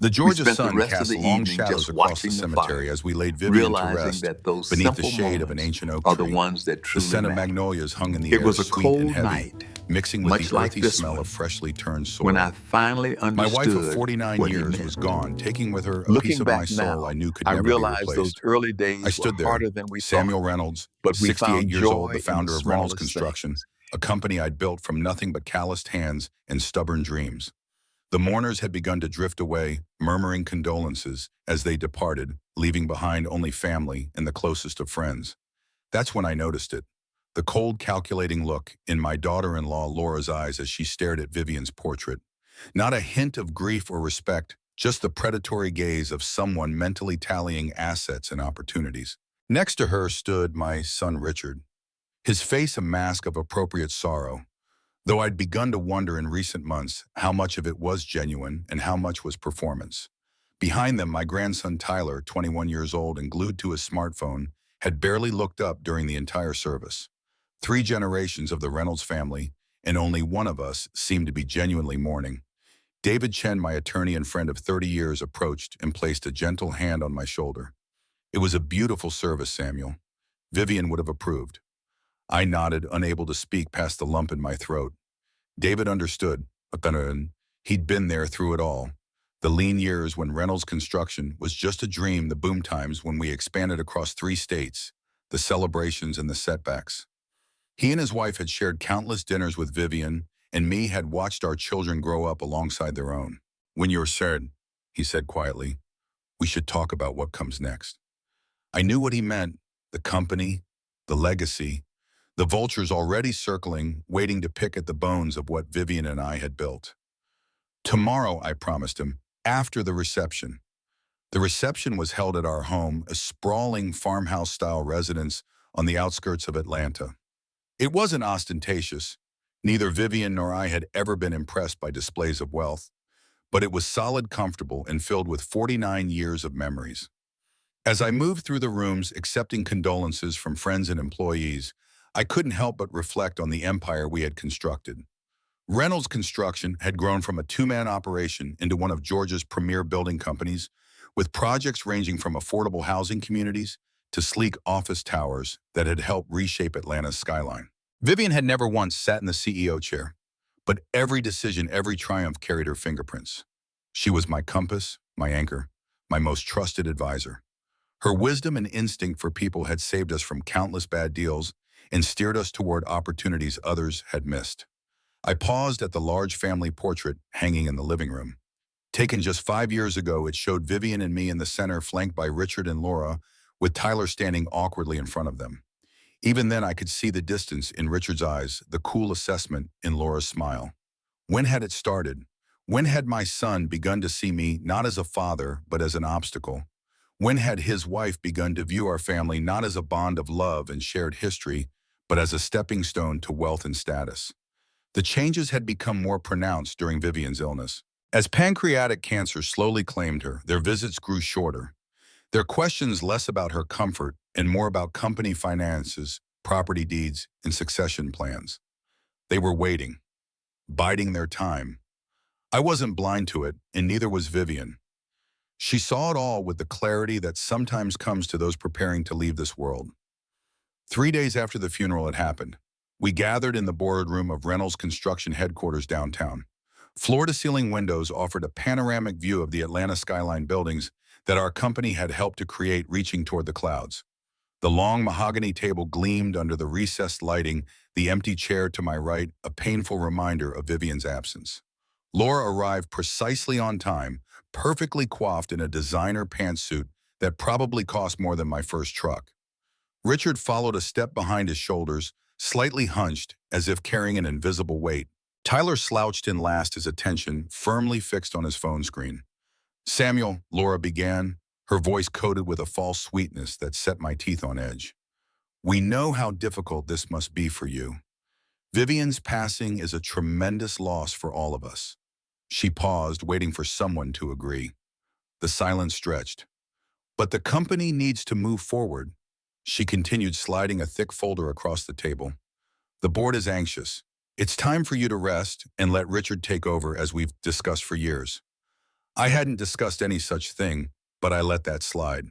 The We Georgia spent the sun rest of cast the long evening shadows just across the watching the cemetery fire, as we laid Vivian to realizing rest that those beneath the simple shade of an moments ancient oak are the tree. ones that The truly scent of matter. magnolias hung in the It air, was a sweet and cold heavy, night, mixing with the much like earthy this smell one, of freshly turned when soil. I finally My wife of understood 49 what he years was meant. gone, taking with her a piece Looking of my back soul I now, knew could I never be realize those replaced. early I days were stood there, harder than we thought, Samuel Reynolds, but we 68 found years old, the joy in the founder of Reynolds smallest Construction, things. a company I'd built from nothing but calloused hands and stubborn dreams. The mourners had begun to drift away, murmuring condolences as they departed, leaving behind only family and the closest of friends. That's when I noticed it. The cold, calculating look in my daughter-in-law Laura's eyes as she stared at Vivian's portrait. Not a hint of grief or respect, just the predatory gaze of someone mentally tallying assets and opportunities. Next to her stood my son Richard, his face a mask of appropriate sorrow, though I'd begun to wonder in recent months how much of it was genuine and how much was performance. Behind them, my grandson Tyler, 21 years old and glued to his smartphone, had barely looked up during the entire service. 3 generations of the Reynolds family, and only one of us seemed to be genuinely mourning. David Chen, my attorney and friend of 30 years, approached and placed a gentle hand on my shoulder. It was a beautiful service, Samuel. Vivian would have approved. I nodded, unable to speak past the lump in my throat. David understood, but then he'd been there through it all. The lean years when Reynolds Construction was just a dream, the boom times when we expanded across 3 states, the celebrations and the setbacks. He and his wife had shared countless dinners with Vivian, and me had watched our children grow up alongside their own. When you're sad, he said quietly, we should talk about what comes next. I knew what he meant, the company, the legacy, the vultures already circling, waiting to pick at the bones of what Vivian and I had built. Tomorrow, I promised him, after the reception. The reception was held at our home, a sprawling farmhouse-style residence on the outskirts of Atlanta. It wasn't ostentatious. Neither Vivian nor I had ever been impressed by displays of wealth, but it was solid, comfortable, and filled with 49 years of memories. As I moved through the rooms accepting condolences from friends and employees, I couldn't help but reflect on the empire we had constructed. Reynolds Construction had grown from a 2-man operation into one of Georgia's premier building companies, with projects ranging from affordable housing communities to sleek office towers that had helped reshape Atlanta's skyline. Vivian had never once sat in the CEO chair, but every decision, every triumph carried her fingerprints. She was my compass, my anchor, my most trusted advisor. Her wisdom and instinct for people had saved us from countless bad deals and steered us toward opportunities others had missed. I paused at the large family portrait hanging in the living room. Taken just 5 years ago, it showed Vivian and me in the center, flanked by Richard and Laura, with Tyler standing awkwardly in front of them. Even then, I could see the distance in Richard's eyes, the cool assessment in Laura's smile. When had it started? When had my son begun to see me not as a father, but as an obstacle? When had his wife begun to view our family not as a bond of love and shared history, but as a stepping stone to wealth and status? The changes had become more pronounced during Vivian's illness. As pancreatic cancer slowly claimed her, their visits grew shorter. Their questions less about her comfort and more about company finances, property deeds, and succession plans. They were waiting, biding their time. I wasn't blind to it, and neither was Vivian. She saw it all with the clarity that sometimes comes to those preparing to leave this world. 3 days after the funeral had happened, we gathered in the boardroom of Reynolds Construction headquarters downtown. Floor-to-ceiling windows offered a panoramic view of the Atlanta skyline buildings that our company had helped to create, reaching toward the clouds. The long mahogany table gleamed under the recessed lighting, the empty chair to my right, a painful reminder of Vivian's absence. Laura arrived precisely on time, perfectly coiffed in a designer pantsuit that probably cost more than my first truck. Richard followed a step behind his shoulders, slightly hunched, as if carrying an invisible weight. Tyler slouched in last, his attention firmly fixed on his phone screen. Samuel, Laura began, her voice coated with a false sweetness that set my teeth on edge. We know how difficult this must be for you. Vivian's passing is a tremendous loss for all of us. She paused, waiting for someone to agree. The silence stretched. But the company needs to move forward. She continued, sliding a thick folder across the table. The board is anxious. It's time for you to rest and let Richard take over, as we've discussed for years. I hadn't discussed any such thing, but I let that slide.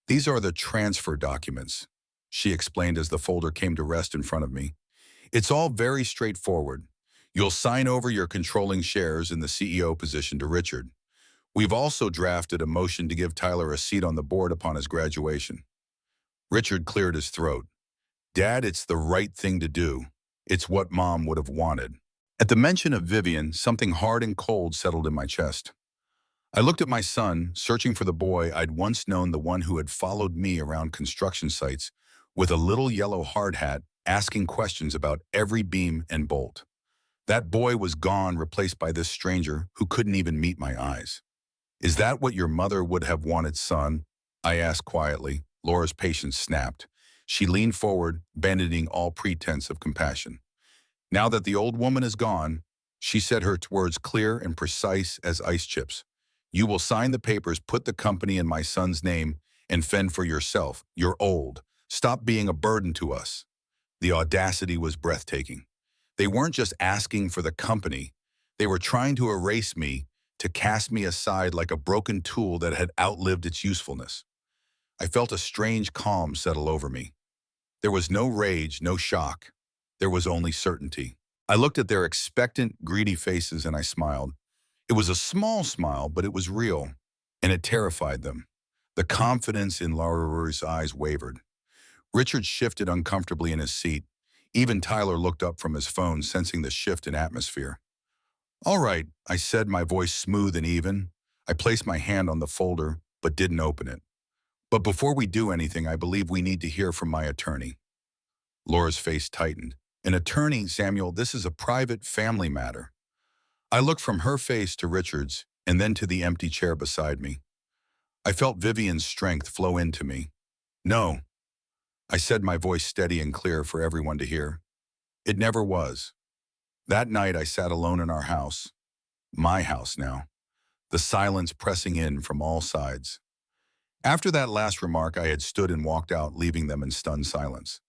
These are the transfer documents, she explained as the folder came to rest in front of me. It's all very straightforward. You'll sign over your controlling shares in the CEO position to Richard. We've also drafted a motion to give Tyler a seat on the board upon his graduation. Richard cleared his throat. Dad, it's the right thing to do. It's what Mom would have wanted. At the mention of Vivian, something hard and cold settled in my chest. I looked at my son, searching for the boy I'd once known, the one who had followed me around construction sites with a little yellow hard hat, asking questions about every beam and bolt. That boy was gone, replaced by this stranger who couldn't even meet my eyes. Is that what your mother would have wanted, son? I asked quietly. Laura's patience snapped. She leaned forward, abandoning all pretense of compassion. Now that the old woman is gone, she said, her words clear and precise as ice chips. You will sign the papers, put the company in my son's name, and fend for yourself. You're old. Stop being a burden to us. The audacity was breathtaking. They weren't just asking for the company. They were trying to erase me, to cast me aside like a broken tool that had outlived its usefulness. I felt a strange calm settle over me. There was no rage, no shock. There was only certainty. I looked at their expectant, greedy faces and I smiled. It was a small smile, but it was real, and it terrified them. The confidence in Laura's eyes wavered. Richard shifted uncomfortably in his seat. Even Tyler looked up from his phone, sensing the shift in atmosphere. All right, I said, my voice smooth and even. I placed my hand on the folder, but didn't open it. But before we do anything, I believe we need to hear from my attorney. Laura's face tightened. An attorney, Samuel, this is a private family matter. I looked from her face to Richard's and then to the empty chair beside me. I felt Vivian's strength flow into me. No, I said, my voice steady and clear for everyone to hear. It never was. That night I sat alone in our house, my house now, the silence pressing in from all sides. After that last remark, I had stood and walked out, leaving them in stunned silence.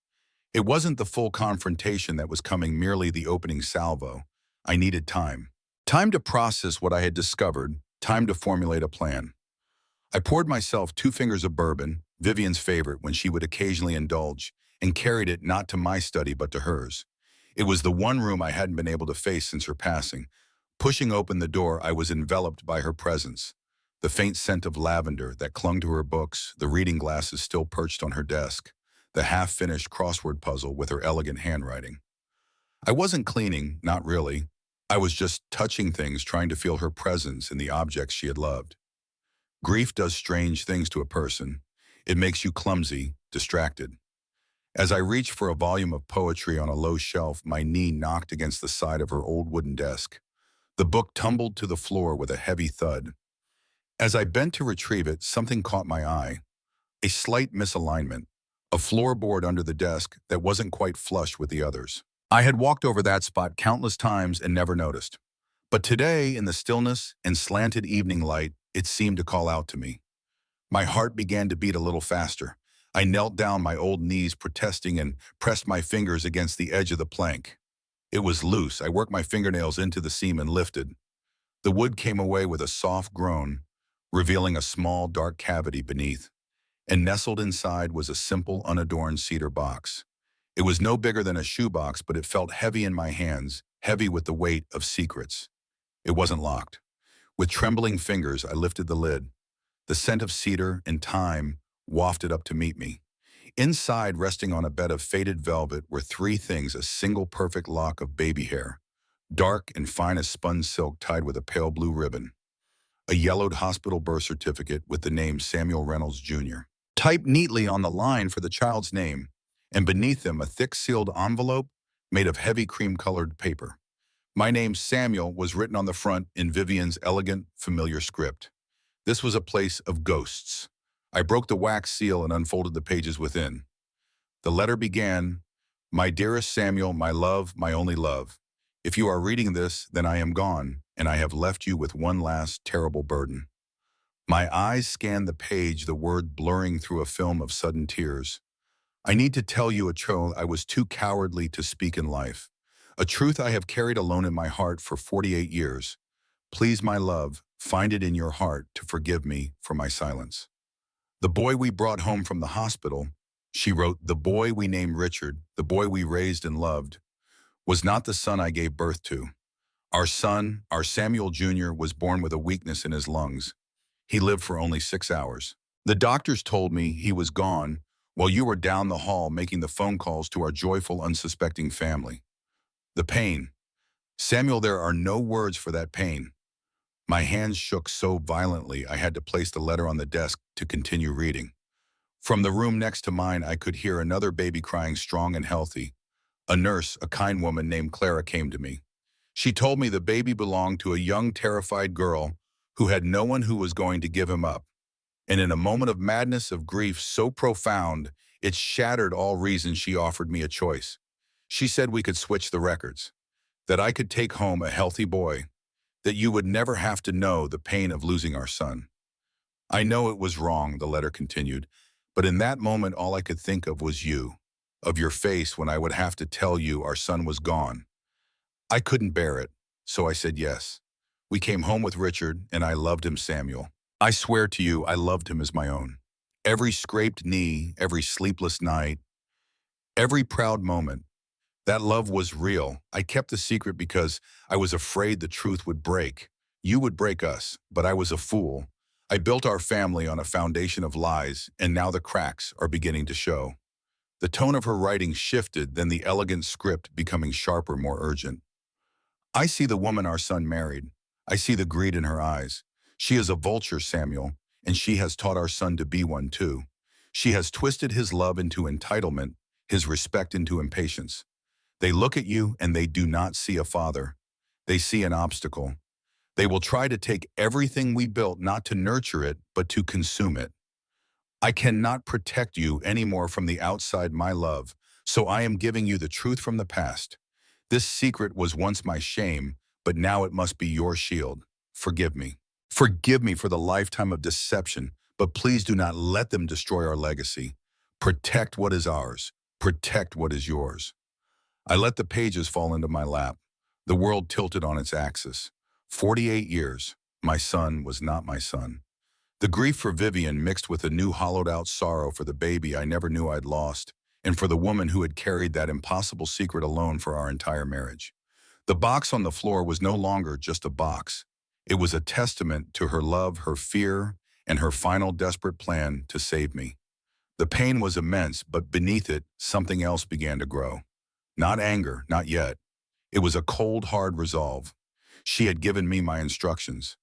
It wasn't the full confrontation that was coming, merely the opening salvo. I needed time. Time to process what I had discovered, time to formulate a plan. I poured myself 2 fingers of bourbon, Vivian's favorite when she would occasionally indulge, and carried it not to my study but to hers. It was the one room I hadn't been able to face since her passing. Pushing open the door, I was enveloped by her presence. The faint scent of lavender that clung to her books, the reading glasses still perched on her desk, the half-finished crossword puzzle with her elegant handwriting. I wasn't cleaning, not really. I was just touching things, trying to feel her presence in the objects she had loved. Grief does strange things to a person. It makes you clumsy, distracted. As I reached for a volume of poetry on a low shelf, my knee knocked against the side of her old wooden desk. The book tumbled to the floor with a heavy thud. As I bent to retrieve it, something caught my eye. A slight misalignment, a floorboard under the desk that wasn't quite flush with the others. I had walked over that spot countless times and never noticed. But today, in the stillness and slanted evening light, it seemed to call out to me. My heart began to beat a little faster. I knelt down, my old knees protesting, and pressed my fingers against the edge of the plank. It was loose. I worked my fingernails into the seam and lifted. The wood came away with a soft groan, revealing a small, dark cavity beneath. And nestled inside was a simple, unadorned cedar box. It was no bigger than a shoebox, but it felt heavy in my hands, heavy with the weight of secrets. It wasn't locked. With trembling fingers, I lifted the lid. The scent of cedar and thyme wafted up to meet me. Inside, resting on a bed of faded velvet, were 3 things: a single perfect lock of baby hair, dark and fine as spun silk tied with a pale blue ribbon, a yellowed hospital birth certificate with the name Samuel Reynolds, Jr., typed neatly on the line for the child's name, and beneath them a thick sealed envelope made of heavy cream-colored paper. My name, Samuel, was written on the front in Vivian's elegant, familiar script. This was a place of ghosts. I broke the wax seal and unfolded the pages within. The letter began, "My dearest Samuel, my love, my only love. If you are reading this, then I am gone, and I have left you with one last terrible burden." My eyes scanned the page, the word blurring through a film of sudden tears. I need to tell you a truth I was too cowardly to speak in life. A truth I have carried alone in my heart for 48 years. Please, my love, Find it in your heart to forgive me for my silence. The boy we brought home from the hospital, she wrote, the boy we named Richard, the boy we raised and loved, was not the son I gave birth to. Our son, our Samuel Jr., was born with a weakness in his lungs. He lived for only 6 hours. The doctors told me he was gone while you were down the hall making the phone calls to our joyful, unsuspecting family. The pain. Samuel, there are no words for that pain. My hands shook so violently I had to place the letter on the desk to continue reading. From the room next to mine, I could hear another baby crying strong and healthy. A nurse, a kind woman named Clara, came to me. She told me the baby belonged to a young, terrified girl who had no one who was going to give him up. And in a moment of madness, of grief so profound, it shattered all reason, she offered me a choice. She said we could switch the records, that I could take home a healthy boy, that you would never have to know the pain of losing our son. I know it was wrong, the letter continued, but in that moment all I could think of was you, of your face when I would have to tell you our son was gone. I couldn't bear it, so I said yes. We came home with Richard, and I loved him, Samuel. I swear to you, I loved him as my own. Every scraped knee, every sleepless night, every proud moment. That love was real. I kept the secret because I was afraid the truth would break. You would break us, but I was a fool. I built our family on a foundation of lies, and now the cracks are beginning to show. The tone of her writing shifted, then the elegant script becoming sharper, more urgent. I see the woman our son married. I see the greed in her eyes. She is a vulture, Samuel, and she has taught our son to be one too. She has twisted his love into entitlement, his respect into impatience. They look at you and they do not see a father. They see an obstacle. They will try to take everything we built, not to nurture it, but to consume it. I cannot protect you anymore from the outside, my love, so I am giving you the truth from the past. This secret was once my shame, but now it must be your shield. Forgive me. Forgive me for the lifetime of deception, but please do not let them destroy our legacy. Protect what is ours. Protect what is yours. I let the pages fall into my lap. The world tilted on its axis. 48 years. My son was not my son. The grief for Vivian mixed with a new hollowed-out sorrow for the baby I never knew I'd lost, and for the woman who had carried that impossible secret alone for our entire marriage. The box on the floor was no longer just a box. It was a testament to her love, her fear, and her final desperate plan to save me. The pain was immense, but beneath it, something else began to grow. Not anger, not yet. It was a cold, hard resolve. She had given me my instructions.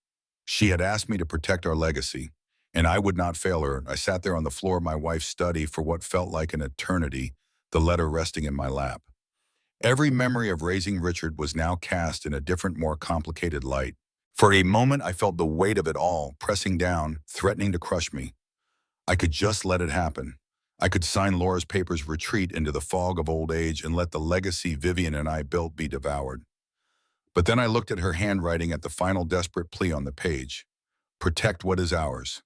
She had asked me to protect our legacy, and I would not fail her. I sat there on the floor of my wife's study for what felt like an eternity, the letter resting in my lap. Every memory of raising Richard was now cast in a different, more complicated light. For a moment, I felt the weight of it all pressing down, threatening to crush me. I could just let it happen. I could sign Laura's papers, retreat into the fog of old age, and let the legacy Vivian and I built be devoured. But then I looked at her handwriting at the final desperate plea on the page. Protect what is ours.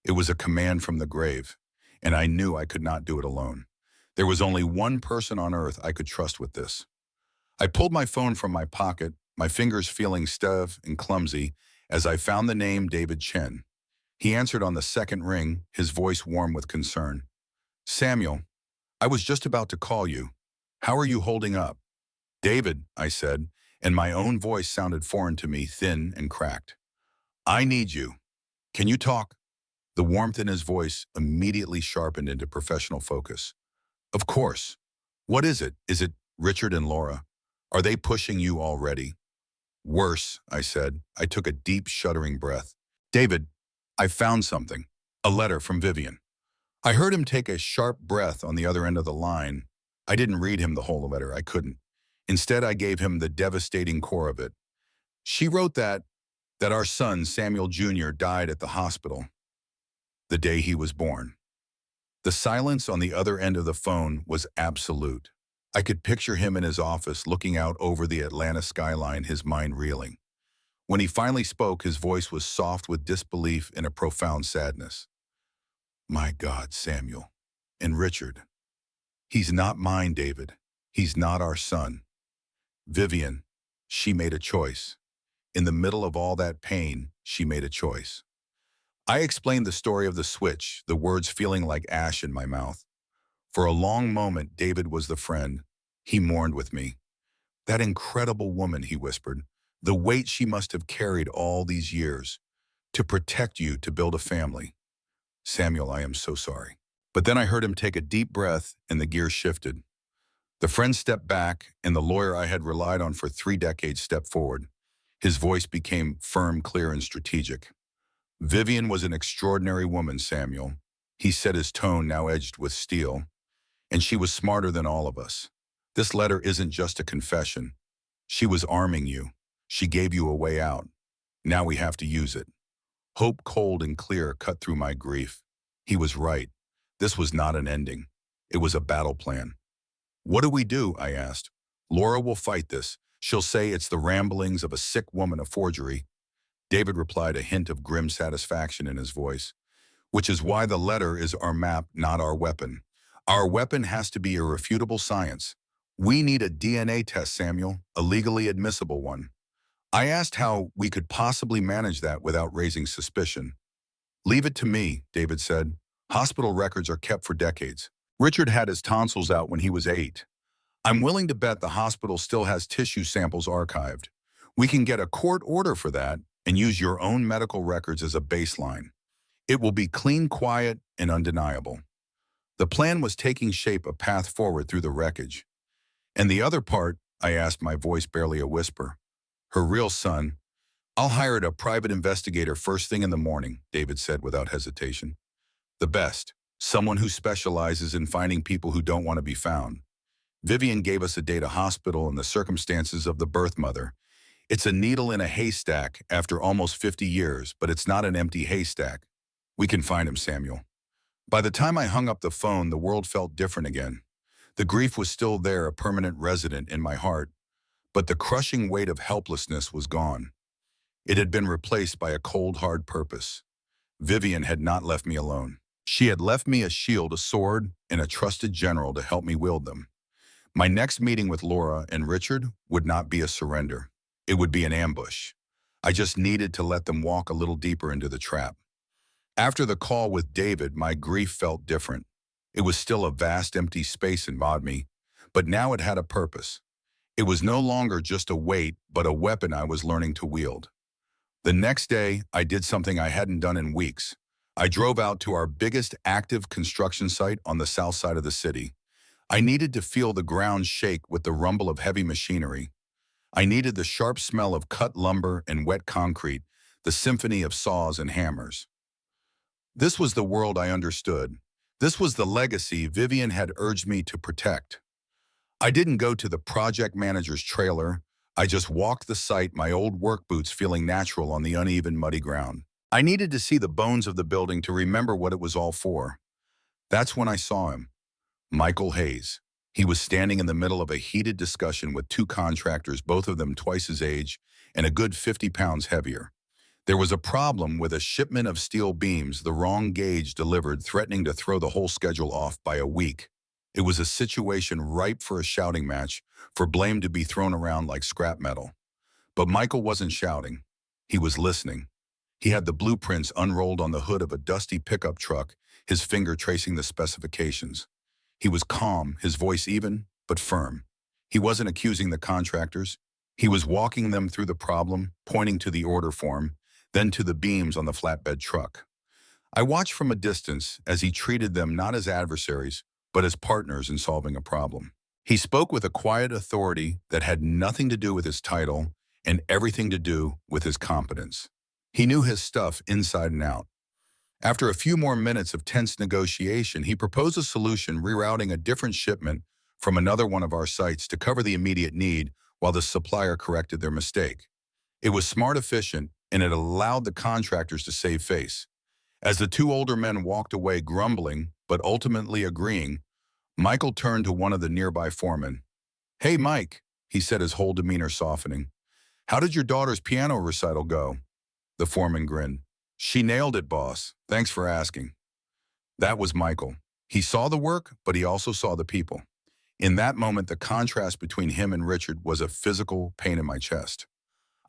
It was a command from the grave, and I knew I could not do it alone. There was only one person on earth I could trust with this. I pulled my phone from my pocket, my fingers feeling stiff and clumsy, as I found the name David Chen. He answered on the second ring, his voice warm with concern. Samuel, I was just about to call you. How are you holding up? David, I said, and my own voice sounded foreign to me, thin and cracked. I need you. Can you talk? The warmth in his voice immediately sharpened into professional focus. Of course. What is it? Is it Richard and Laura? Are they pushing you already? Worse, I said. I took a deep, shuddering breath. David, I found something. A letter from Vivian. I heard him take a sharp breath on the other end of the line. I didn't read him the whole letter. I couldn't. Instead, I gave him the devastating core of it. She wrote that our son, Samuel Jr., died at the hospital the day he was born. The silence on the other end of the phone was absolute. I could picture him in his office looking out over the Atlanta skyline, his mind reeling. When he finally spoke, his voice was soft with disbelief and a profound sadness. My God, Samuel. And Richard. He's not mine, David. He's not our son. Vivian, she made a choice. in the middle of all that pain, she made a choice. I explained the story of the switch, the words feeling like ash in my mouth. For a long moment, David was the friend. He mourned with me. That incredible woman, he whispered. The weight she must have carried all these years. To protect you, to build a family. Samuel, I am so sorry. But then I heard him take a deep breath and the gears shifted. The friend stepped back and the lawyer I had relied on for 3 decades stepped forward. His voice became firm, clear, and strategic. Vivian was an extraordinary woman, Samuel. He said, his tone now edged with steel. And she was smarter than all of us. This letter isn't just a confession. She was arming you. She gave you a way out. Now we have to use it. Hope, cold and clear, cut through my grief. He was right. This was not an ending. It was a battle plan. What do we do? I asked. Laura will fight this. She'll say it's the ramblings of a sick woman, a forgery. David replied, a hint of grim satisfaction in his voice. Which is why the letter is our map, not our weapon. Our weapon has to be irrefutable science. We need a DNA test, Samuel, a legally admissible one. I asked how we could possibly manage that without raising suspicion. Leave it to me, David said. Hospital records are kept for decades. Richard had his tonsils out when he was 8. I'm willing to bet the hospital still has tissue samples archived. We can get a court order for that and use your own medical records as a baseline. It will be clean, quiet, and undeniable. The plan was taking shape, a path forward through the wreckage. And the other part, I asked, my voice barely a whisper. Her real son. I'll hire a private investigator first thing in the morning, David said without hesitation. The best. Someone who specializes in finding people who don't want to be found. Vivian gave us a data hospital and the circumstances of the birth mother. It's a needle in a haystack after almost 50 years, but it's not an empty haystack. We can find him, Samuel. By the time I hung up the phone, the world felt different again. The grief was still there, a permanent resident in my heart, but the crushing weight of helplessness was gone. It had been replaced by a cold, hard purpose. Vivian had not left me alone. She had left me a shield, a sword, and a trusted general to help me wield them. My next meeting with Laura and Richard would not be a surrender. It would be an ambush. I just needed to let them walk a little deeper into the trap. After the call with David, my grief felt different. It was still a vast, empty space in me, but now it had a purpose. It was no longer just a weight, but a weapon I was learning to wield. The next day, I did something I hadn't done in weeks. I drove out to our biggest active construction site on the south side of the city. I needed to feel the ground shake with the rumble of heavy machinery. I needed the sharp smell of cut lumber and wet concrete, the symphony of saws and hammers. This was the world I understood. This was the legacy Vivian had urged me to protect. I didn't go to the project manager's trailer. I just walked the site, my old work boots feeling natural on the uneven, muddy ground. I needed to see the bones of the building to remember what it was all for. That's when I saw him. Michael Hayes. He was standing in the middle of a heated discussion with 2 contractors, both of them twice his age and a good 50 pounds heavier. There was a problem with a shipment of steel beams, the wrong gauge delivered, threatening to throw the whole schedule off by a week. It was a situation ripe for a shouting match, for blame to be thrown around like scrap metal. But Michael wasn't shouting. He was listening. He had the blueprints unrolled on the hood of a dusty pickup truck, his finger tracing the specifications. He was calm, his voice even, but firm. He wasn't accusing the contractors. He was walking them through the problem, pointing to the order form, then to the beams on the flatbed truck. I watched from a distance as he treated them not as adversaries, but as partners in solving a problem. He spoke with a quiet authority that had nothing to do with his title and everything to do with his competence. He knew his stuff inside and out. After a few more minutes of tense negotiation, he proposed a solution, rerouting a different shipment from another one of our sites to cover the immediate need while the supplier corrected their mistake. It was smart, efficient, and it allowed the contractors to save face. As the 2 older men walked away grumbling, but ultimately agreeing, Michael turned to one of the nearby foremen. "Hey, Mike," he said, his whole demeanor softening. "How did your daughter's piano recital go?" The foreman grinned. "She nailed it, boss. Thanks for asking." That was Michael. He saw the work, but he also saw the people. In that moment, the contrast between him and Richard was a physical pain in my chest.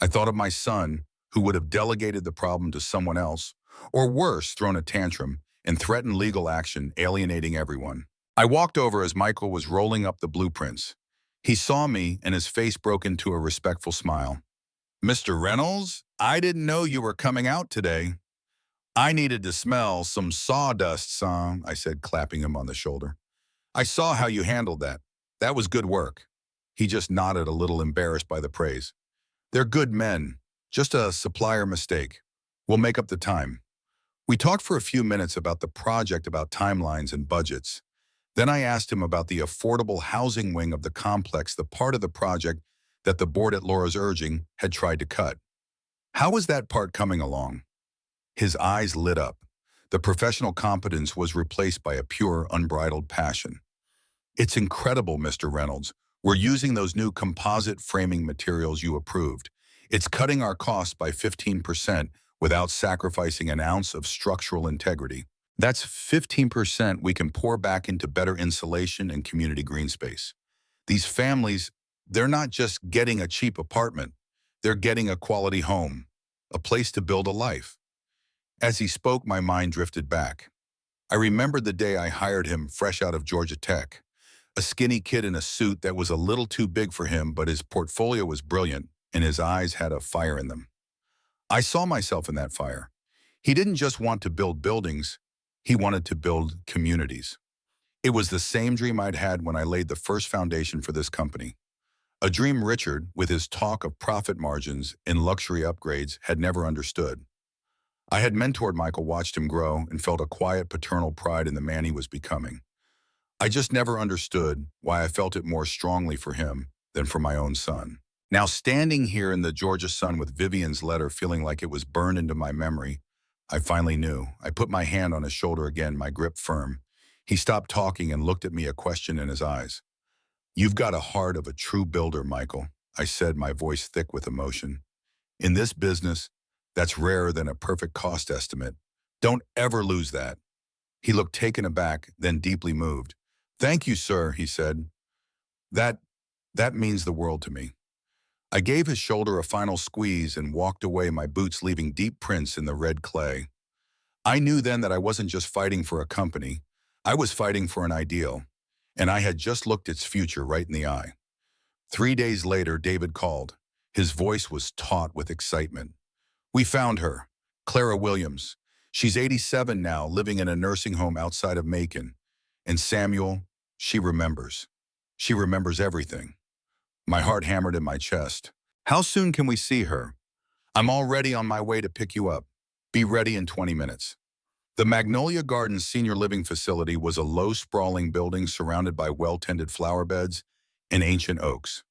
I thought of my son, who would have delegated the problem to someone else, or worse, thrown a tantrum and threatened legal action, alienating everyone. I walked over as Michael was rolling up the blueprints. He saw me and his face broke into a respectful smile. "Mr. Reynolds, I didn't know you were coming out today. I needed to smell some sawdust, son," I said, clapping him on the shoulder. "I saw how you handled that. That was good work." He just nodded, a little embarrassed by the praise. "They're good men. Just a supplier mistake. We'll make up the time." We talked for a few minutes about the project, about timelines and budgets. Then I asked him about the affordable housing wing of the complex, the part of the project that the board at Laura's urging had tried to cut. How was that part coming along? His eyes lit up. The professional competence was replaced by a pure, unbridled passion. "It's incredible, Mr. Reynolds. We're using those new composite framing materials you approved. It's cutting our costs by 15% without sacrificing an ounce of structural integrity. That's 15% we can pour back into better insulation and community green space. These families, they're not just getting a cheap apartment. They're getting a quality home, a place to build a life." As he spoke, my mind drifted back. I remembered the day I hired him fresh out of Georgia Tech. A skinny kid in a suit that was a little too big for him, but his portfolio was brilliant and his eyes had a fire in them. I saw myself in that fire. He didn't just want to build buildings, he wanted to build communities. It was the same dream I'd had when I laid the first foundation for this company. A dream Richard, with his talk of profit margins and luxury upgrades, had never understood. I had mentored Michael, watched him grow, and felt a quiet paternal pride in the man he was becoming. I just never understood why I felt it more strongly for him than for my own son. Now, standing here in the Georgia sun with Vivian's letter feeling like it was burned into my memory, I finally knew. I put my hand on his shoulder again, my grip firm. He stopped talking and looked at me, a question in his eyes. "You've got a heart of a true builder, Michael," I said, my voice thick with emotion. "In this business, that's rarer than a perfect cost estimate. Don't ever lose that." He looked taken aback, then deeply moved. "Thank you, sir," he said. That, that means the world to me." I gave his shoulder a final squeeze and walked away, my boots leaving deep prints in the red clay. I knew then that I wasn't just fighting for a company. I was fighting for an ideal, and I had just looked its future right in the eye. 3 days later, David called. His voice was taut with excitement. "We found her, Clara Williams. She's 87 now, living in a nursing home outside of Macon. And Samuel, she remembers. She remembers everything." My heart hammered in my chest. "How soon can we see her?" "I'm already on my way to pick you up. Be ready in 20 minutes. The Magnolia Gardens Senior Living Facility was a low, sprawling building surrounded by well-tended flower beds and ancient oaks.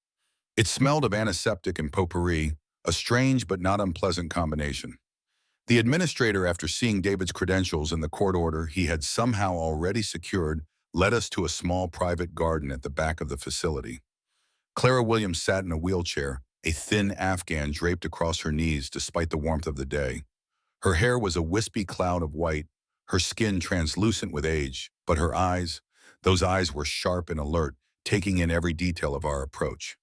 It smelled of antiseptic and potpourri, a strange but not unpleasant combination. The administrator, after seeing David's credentials and the court order he had somehow already secured, led us to a small private garden at the back of the facility. Clara Williams sat in a wheelchair, a thin Afghan draped across her knees despite the warmth of the day. Her hair was a wispy cloud of white, her skin translucent with age, but her eyes, those eyes were sharp and alert, taking in every detail of our approach.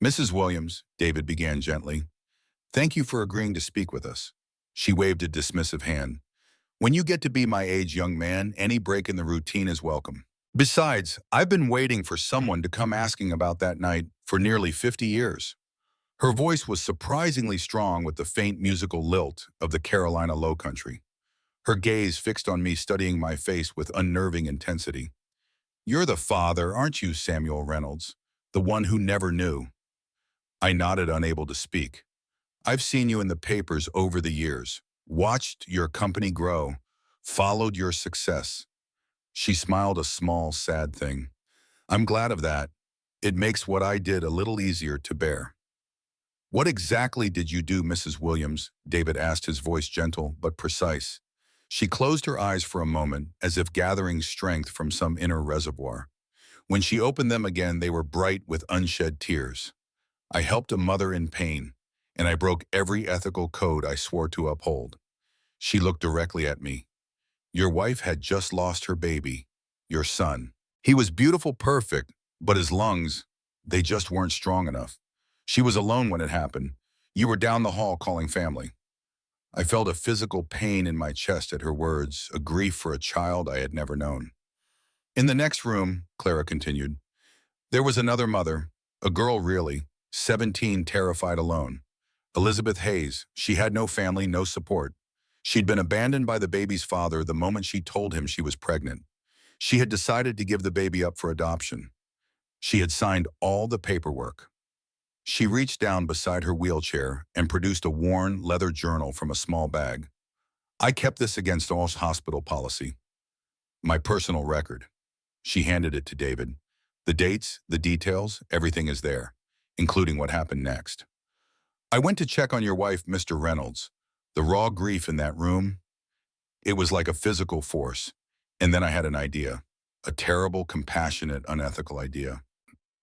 "Mrs. Williams," David began gently, "thank you for agreeing to speak with us." She waved a dismissive hand. "When you get to be my age, young man, any break in the routine is welcome. Besides, I've been waiting for someone to come asking about that night for nearly 50 years. Her voice was surprisingly strong with the faint musical lilt of the Carolina Low Country. Her gaze fixed on me, studying my face with unnerving intensity. "You're the father, aren't you, Samuel Reynolds? The one who never knew?" I nodded, unable to speak. "I've seen you in the papers over the years, watched your company grow, followed your success." She smiled, a small, sad thing. "I'm glad of that. It makes what I did a little easier to bear." "What exactly did you do, Mrs. Williams?" David asked, his voice gentle but precise. She closed her eyes for a moment, as if gathering strength from some inner reservoir. When she opened them again, they were bright with unshed tears. "I helped a mother in pain, and I broke every ethical code I swore to uphold." She looked directly at me. "Your wife had just lost her baby, your son. He was beautiful, perfect, but his lungs, they just weren't strong enough. She was alone when it happened. You were down the hall calling family. I felt a physical pain in my chest at her words, a grief for a child I had never known. In the next room, Clara continued, there was another mother, a girl really, 17, terrified alone. Elizabeth Hayes. She had no family, no support. She'd been abandoned by the baby's father the moment she told him she was pregnant. She had decided to give the baby up for adoption. She had signed all the paperwork. She reached down beside her wheelchair and produced a worn leather journal from a small bag. I kept this against all hospital policy. My personal record. She handed it to David. The dates, the details, everything is there, including what happened next. I went to check on your wife, Mr. Reynolds. The raw grief in that room, it was like a physical force. And then I had an idea, a terrible, compassionate, unethical idea.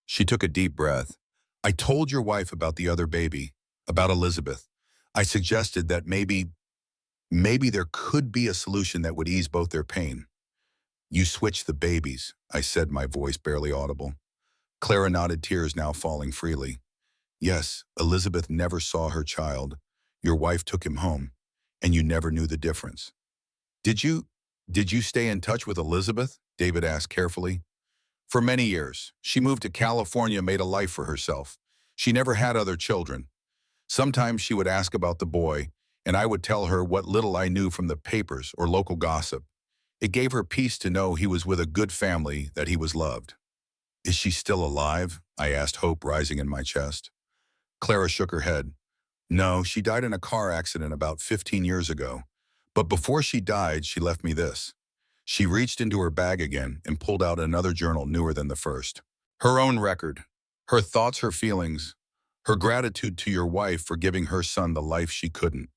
She took a deep breath. I told your wife about the other baby, about Elizabeth. I suggested that maybe there could be a solution that would ease both their pain. You switched the babies, I said, my voice barely audible. Clara nodded, tears now falling freely. Yes, Elizabeth never saw her child. Your wife took him home, and you never knew the difference. Did you stay in touch with Elizabeth? David asked carefully. For many years. She moved to California, made a life for herself. She never had other children. Sometimes she would ask about the boy, and I would tell her what little I knew from the papers or local gossip. It gave her peace to know he was with a good family, that he was loved. Is she still alive? I asked, hope rising in my chest. Clara shook her head. No, she died in a car accident about 15 years ago. But before she died, she left me this. She reached into her bag again and pulled out another journal newer than the first. Her own record, her thoughts, her feelings, her gratitude to your wife for giving her son the life she couldn't.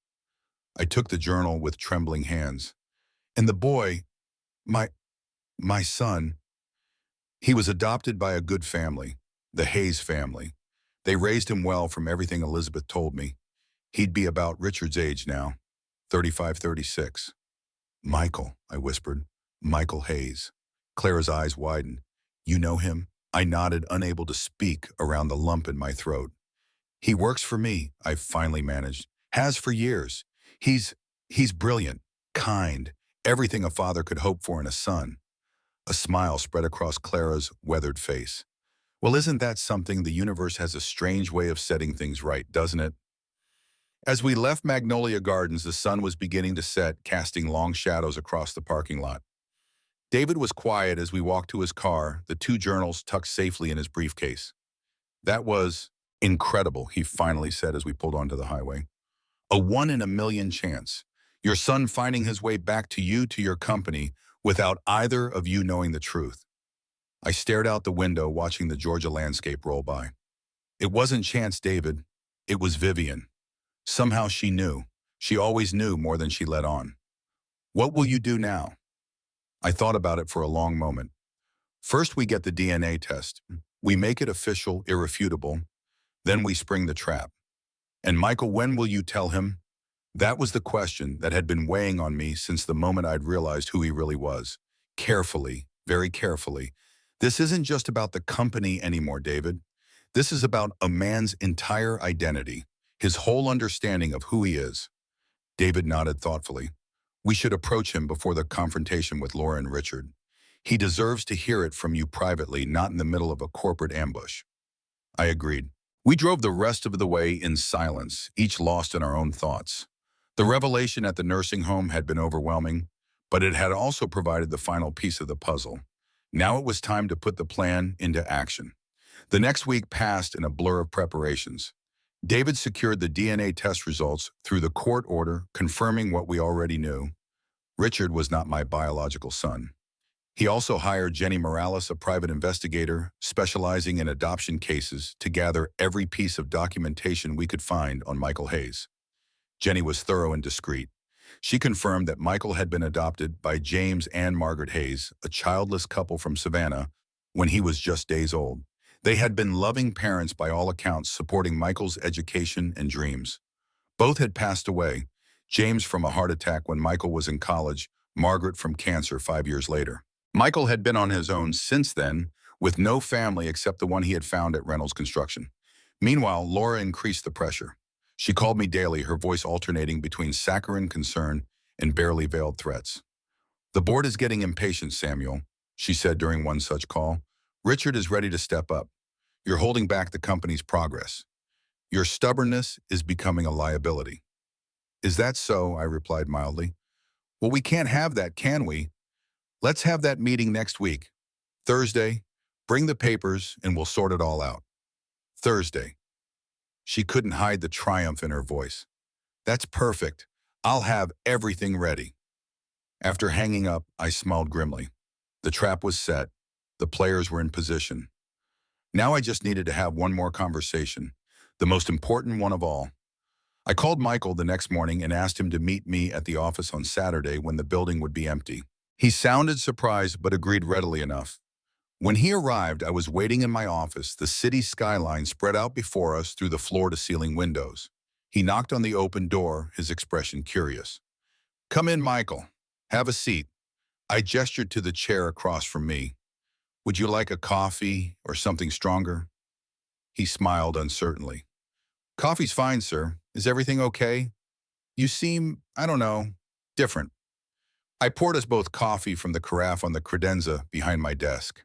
I took the journal with trembling hands. And the boy, my son, he was adopted by a good family, the Hayes family. They raised him well from everything Elizabeth told me. He'd be about Richard's age now, 35, 36. Michael, I whispered. Michael Hayes. Clara's eyes widened. You know him? I nodded, unable to speak around the lump in my throat. He works for me, I finally managed. Has for years. He's brilliant, kind, everything a father could hope for in a son. A smile spread across Clara's weathered face. Well, isn't that something? The universe has a strange way of setting things right, doesn't it? As we left Magnolia Gardens, the sun was beginning to set, casting long shadows across the parking lot. David was quiet as we walked to his car, the two journals tucked safely in his briefcase. That was incredible, he finally said as we pulled onto the highway. A 1 in a million chance. Your son finding his way back to you, to your company, without either of you knowing the truth. I stared out the window, watching the Georgia landscape roll by. It wasn't chance, David. It was Vivian. Somehow she knew. She always knew more than she let on. What will you do now? I thought about it for a long moment. First, we get the DNA test. We make it official, irrefutable. Then we spring the trap. And Michael, when will you tell him? That was the question that had been weighing on me since the moment I'd realized who he really was. Carefully, very carefully. This isn't just about the company anymore, David. This is about a man's entire identity, his whole understanding of who he is. David nodded thoughtfully. We should approach him before the confrontation with Laura and Richard. He deserves to hear it from you privately, not in the middle of a corporate ambush. I agreed. We drove the rest of the way in silence, each lost in our own thoughts. The revelation at the nursing home had been overwhelming, but it had also provided the final piece of the puzzle. Now it was time to put the plan into action. The next week passed in a blur of preparations. David secured the DNA test results through the court order, confirming what we already knew. Richard was not my biological son. He also hired Jenny Morales, a private investigator specializing in adoption cases, to gather every piece of documentation we could find on Michael Hayes. Jenny was thorough and discreet. She confirmed that Michael had been adopted by James and Margaret Hayes, a childless couple from Savannah, when he was just days old. They had been loving parents by all accounts, supporting Michael's education and dreams. Both had passed away, James from a heart attack when Michael was in college, Margaret from cancer 5 years later. Michael had been on his own since then, with no family except the one he had found at Reynolds Construction. Meanwhile, Laura increased the pressure. She called me daily, her voice alternating between saccharine concern and barely veiled threats. "The board is getting impatient, Samuel," she said during one such call. "Richard is ready to step up. You're holding back the company's progress. Your stubbornness is becoming a liability." "Is that so?" I replied mildly. "Well, we can't have that, can we? Let's have that meeting next week. Thursday, bring the papers and we'll sort it all out." Thursday. She couldn't hide the triumph in her voice. "That's perfect. I'll have everything ready." After hanging up, I smiled grimly. The trap was set. The players were in position. Now I just needed to have one more conversation, the most important one of all. I called Michael the next morning and asked him to meet me at the office on Saturday when the building would be empty. He sounded surprised but agreed readily enough. When he arrived, I was waiting in my office, the city skyline spread out before us through the floor-to-ceiling windows. He knocked on the open door, his expression curious. "Come in, Michael. Have a seat." I gestured to the chair across from me. "Would you like a coffee or something stronger?" He smiled uncertainly. "Coffee's fine, sir. Is everything okay? You seem, I don't know, different." I poured us both coffee from the carafe on the credenza behind my desk.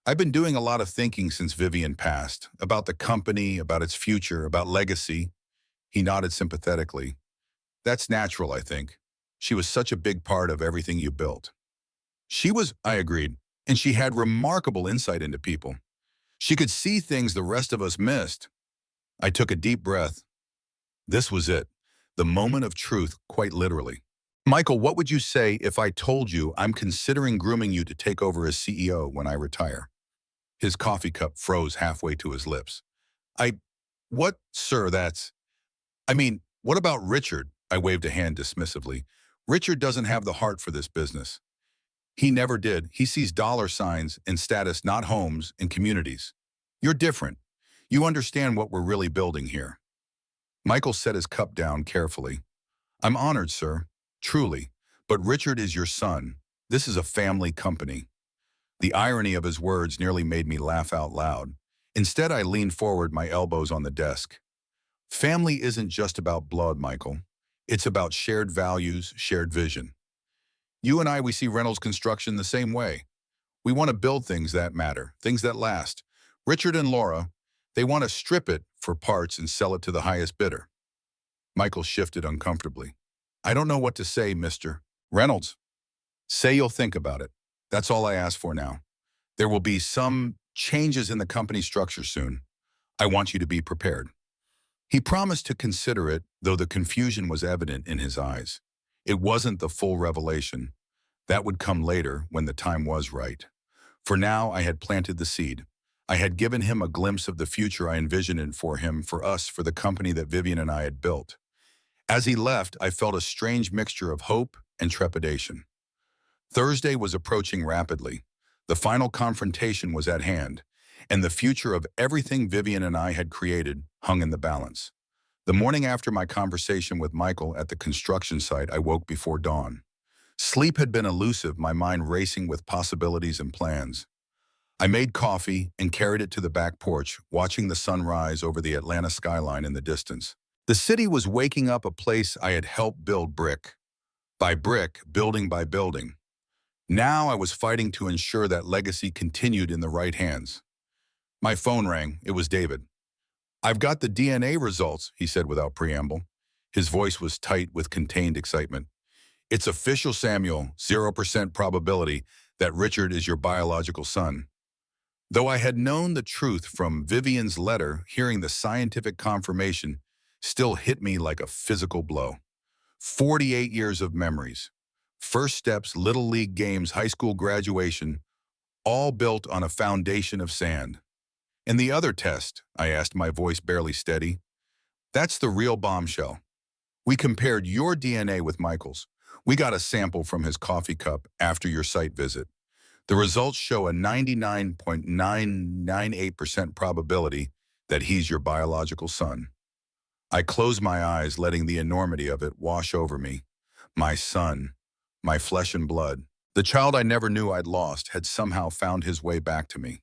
"I've been doing a lot of thinking since Vivian passed, about the company, about its future, about legacy." He nodded sympathetically. "That's natural, I think. She was such a big part of everything you built." "She was," I agreed, "and she had remarkable insight into people. She could see things the rest of us missed." I took a deep breath. This was it, the moment of truth, quite literally. "Michael, what would you say if I told you I'm considering grooming you to take over as CEO when I retire?" His coffee cup froze halfway to his lips. What, sir, what about Richard?" I waved a hand dismissively. "Richard doesn't have the heart for this business. He never did. He sees dollar signs and status, not homes and communities. You're different. You understand what we're really building here." Michael set his cup down carefully. "I'm honored, sir. Truly. But Richard is your son. This is a family company." The irony of his words nearly made me laugh out loud. Instead, I leaned forward, my elbows on the desk. "Family isn't just about blood, Michael. It's about shared values, shared vision. You and I, we see Reynolds Construction the same way. We want to build things that matter, things that last. Richard and Laura, they want to strip it for parts and sell it to the highest bidder." Michael shifted uncomfortably. "I don't know what to say, Mr. Reynolds." "Say you'll think about it. That's all I ask for now. There will be some changes in the company structure soon. I want you to be prepared." He promised to consider it, though the confusion was evident in his eyes. It wasn't the full revelation. That would come later when the time was right. For now, I had planted the seed. I had given him a glimpse of the future I envisioned for him, for us, for the company that Vivian and I had built. As he left, I felt a strange mixture of hope and trepidation. Thursday was approaching rapidly. The final confrontation was at hand, and the future of everything Vivian and I had created hung in the balance. The morning after my conversation with Michael at the construction site, I woke before dawn. Sleep had been elusive, my mind racing with possibilities and plans. I made coffee and carried it to the back porch, watching the sun rise over the Atlanta skyline in the distance. The city was waking up, a place I had helped build brick by brick, building by building. Now I was fighting to ensure that legacy continued in the right hands. My phone rang. It was David. "I've got the DNA results," he said without preamble. His voice was tight with contained excitement. "It's official, Samuel. 0% probability that Richard is your biological son." Though I had known the truth from Vivian's letter, hearing the scientific confirmation still hit me like a physical blow. 48 years of memories. First steps, little league games, high school graduation, all built on a foundation of sand. "And the other test?" I asked, my voice barely steady. "That's the real bombshell. We compared your DNA with Michael's. We got a sample from his coffee cup after your site visit. The results show a 99.998% probability that he's your biological son." I closed my eyes, letting the enormity of it wash over me. My son, my flesh and blood, the child I never knew I'd lost, had somehow found his way back to me.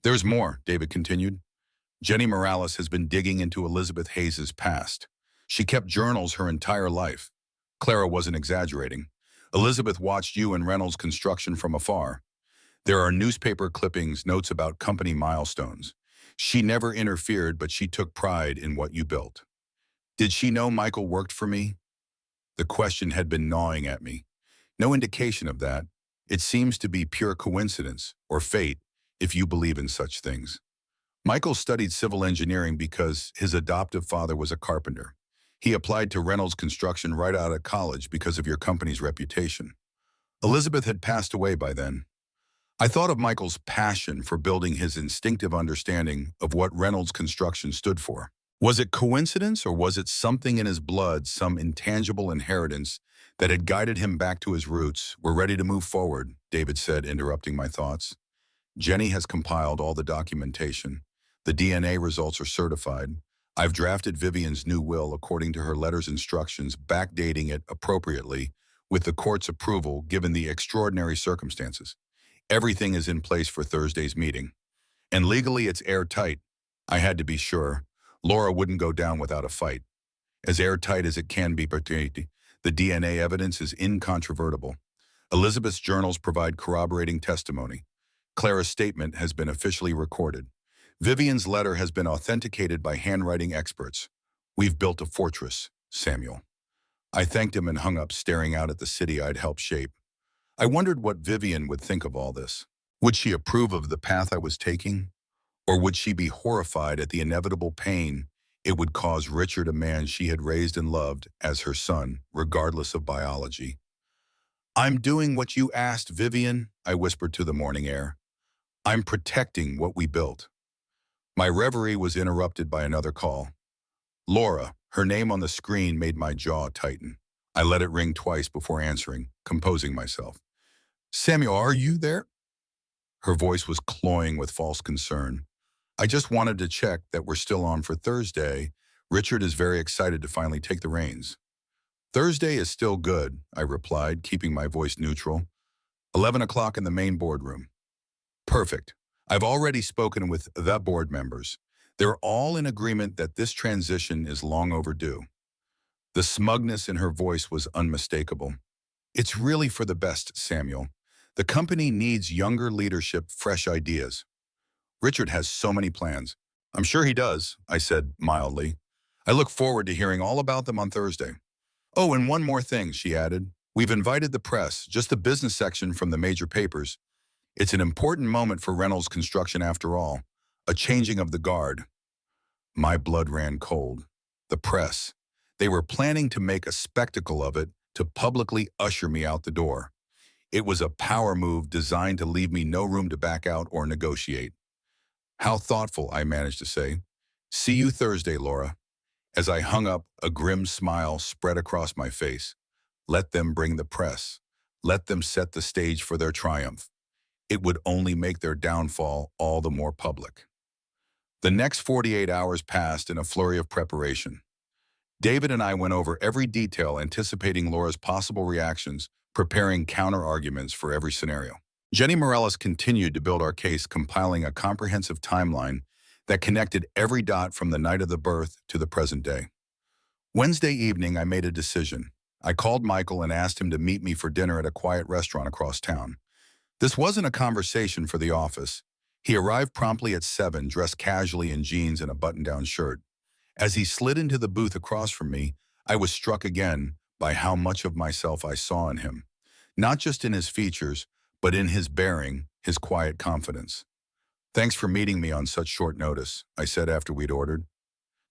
"There's more," David continued. Jenny Morales has been digging into Elizabeth Hayes's past. She kept journals her entire life. Clara wasn't exaggerating. Elizabeth watched you and Reynolds' construction from afar. There are newspaper clippings, notes about company milestones. She never interfered, but she took pride in what you built. Did she know Michael worked for me? The question had been gnawing at me. No indication of that. It seems to be pure coincidence, or fate, if you believe in such things. Michael studied civil engineering because his adoptive father was a carpenter. He applied to Reynolds Construction right out of college because of your company's reputation. Elizabeth had passed away by then. I thought of Michael's passion for building his instinctive understanding of what Reynolds Construction stood for. Was it coincidence, or was it something in his blood, some intangible inheritance that had guided him back to his roots? We're ready to move forward, David said, interrupting my thoughts. Jenny has compiled all the documentation. The DNA results are certified. I've drafted Vivian's new will according to her letter's instructions, backdating it appropriately with the court's approval given the extraordinary circumstances. Everything is in place for Thursday's meeting. And legally it's airtight. I had to be sure. Laura wouldn't go down without a fight. As airtight as it can be, but the DNA evidence is incontrovertible. Elizabeth's journals provide corroborating testimony. Clara's statement has been officially recorded. Vivian's letter has been authenticated by handwriting experts. We've built a fortress, Samuel. I thanked him and hung up, staring out at the city I'd helped shape. I wondered what Vivian would think of all this. Would she approve of the path I was taking? Or would she be horrified at the inevitable pain it would cause Richard, a man she had raised and loved, as her son, regardless of biology? I'm doing what you asked, Vivian, I whispered to the morning air. I'm protecting what we built. My reverie was interrupted by another call. Laura, her name on the screen made my jaw tighten. I let it ring twice before answering, composing myself. Samuel, are you there? Her voice was cloying with false concern. I just wanted to check that we're still on for Thursday. Richard is very excited to finally take the reins. Thursday is still good, I replied, keeping my voice neutral. 11 o'clock in the main boardroom. Perfect. I've already spoken with the board members. They're all in agreement that this transition is long overdue. The smugness in her voice was unmistakable. It's really for the best, Samuel. The company needs younger leadership, fresh ideas. Richard has so many plans. I'm sure he does, I said mildly. I look forward to hearing all about them on Thursday. Oh, and one more thing, she added. We've invited the press, just the business section from the major papers. It's an important moment for Reynolds Construction after all, a changing of the guard. My blood ran cold. The press. They were planning to make a spectacle of it, to publicly usher me out the door. It was a power move designed to leave me no room to back out or negotiate. How thoughtful, I managed to say. See you Thursday, Laura. As I hung up, a grim smile spread across my face. Let them bring the press. Let them set the stage for their triumph. It would only make their downfall all the more public. The next 48 hours passed in a flurry of preparation. David and I went over every detail, anticipating Laura's possible reactions, preparing counter-arguments for every scenario. Jenny Morales continued to build our case, compiling a comprehensive timeline that connected every dot from the night of the birth to the present day. Wednesday evening, I made a decision. I called Michael and asked him to meet me for dinner at a quiet restaurant across town. This wasn't a conversation for the office. He arrived promptly at 7, dressed casually in jeans and a button-down shirt. As he slid into the booth across from me, I was struck again by how much of myself I saw in him. Not just in his features, but in his bearing, his quiet confidence. Thanks for meeting me on such short notice, I said after we'd ordered.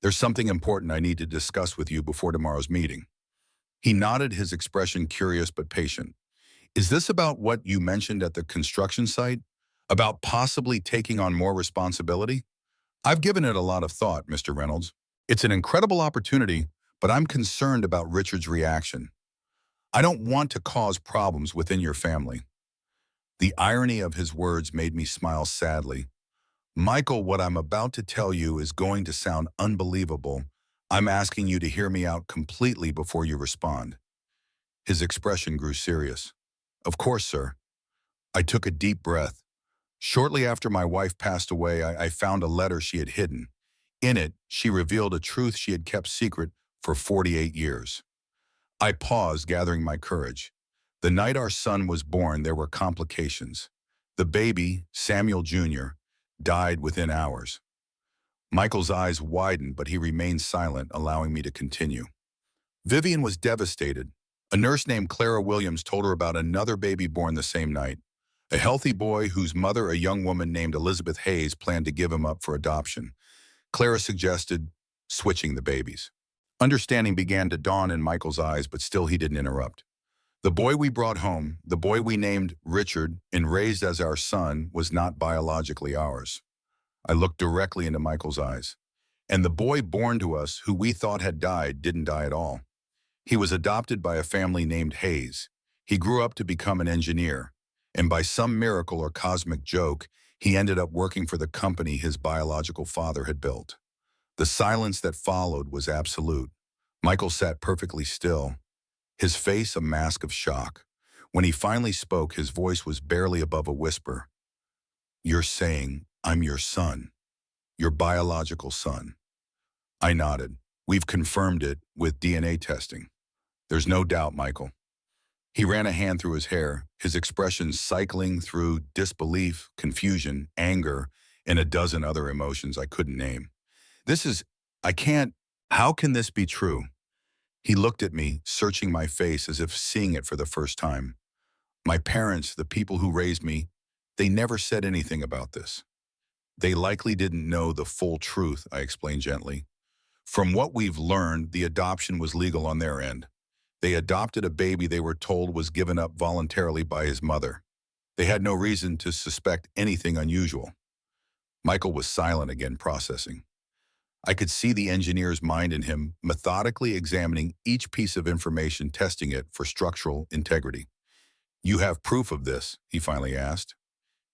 There's something important I need to discuss with you before tomorrow's meeting. He nodded, his expression curious but patient. Is this about what you mentioned at the construction site? About possibly taking on more responsibility? I've given it a lot of thought, Mr. Reynolds. It's an incredible opportunity, but I'm concerned about Richard's reaction. I don't want to cause problems within your family. The irony of his words made me smile sadly. Michael, what I'm about to tell you is going to sound unbelievable. I'm asking you to hear me out completely before you respond. His expression grew serious. Of course, sir. I took a deep breath. Shortly after my wife passed away, I found a letter she had hidden. In it, she revealed a truth she had kept secret for 48 years. I paused, gathering my courage. The night our son was born, there were complications. The baby, Samuel Jr., died within hours. Michael's eyes widened, but he remained silent, allowing me to continue. Vivian was devastated. A nurse named Clara Williams told her about another baby born the same night, a healthy boy whose mother, a young woman named Elizabeth Hayes, planned to give him up for adoption. Clara suggested switching the babies. Understanding began to dawn in Michael's eyes, but still he didn't interrupt. The boy we brought home, the boy we named Richard and raised as our son, was not biologically ours. I looked directly into Michael's eyes. And the boy born to us, who we thought had died, didn't die at all. He was adopted by a family named Hayes. He grew up to become an engineer, and by some miracle or cosmic joke, he ended up working for the company his biological father had built. The silence that followed was absolute. Michael sat perfectly still, his face a mask of shock. When he finally spoke, his voice was barely above a whisper. "You're saying I'm your son, your biological son." I nodded. "We've confirmed it with DNA testing." "There's no doubt, Michael." He ran a hand through his hair, his expression cycling through disbelief, confusion, anger, and a dozen other emotions I couldn't name. I can't, how can this be true?" He looked at me, searching my face as if seeing it for the first time. "My parents, the people who raised me, they never said anything about this." "They likely didn't know the full truth," I explained gently. "From what we've learned, the adoption was legal on their end. They adopted a baby they were told was given up voluntarily by his mother. They had no reason to suspect anything unusual." Michael was silent again, processing. I could see the engineer's mind in him, methodically examining each piece of information, testing it for structural integrity. "You have proof of this?" he finally asked.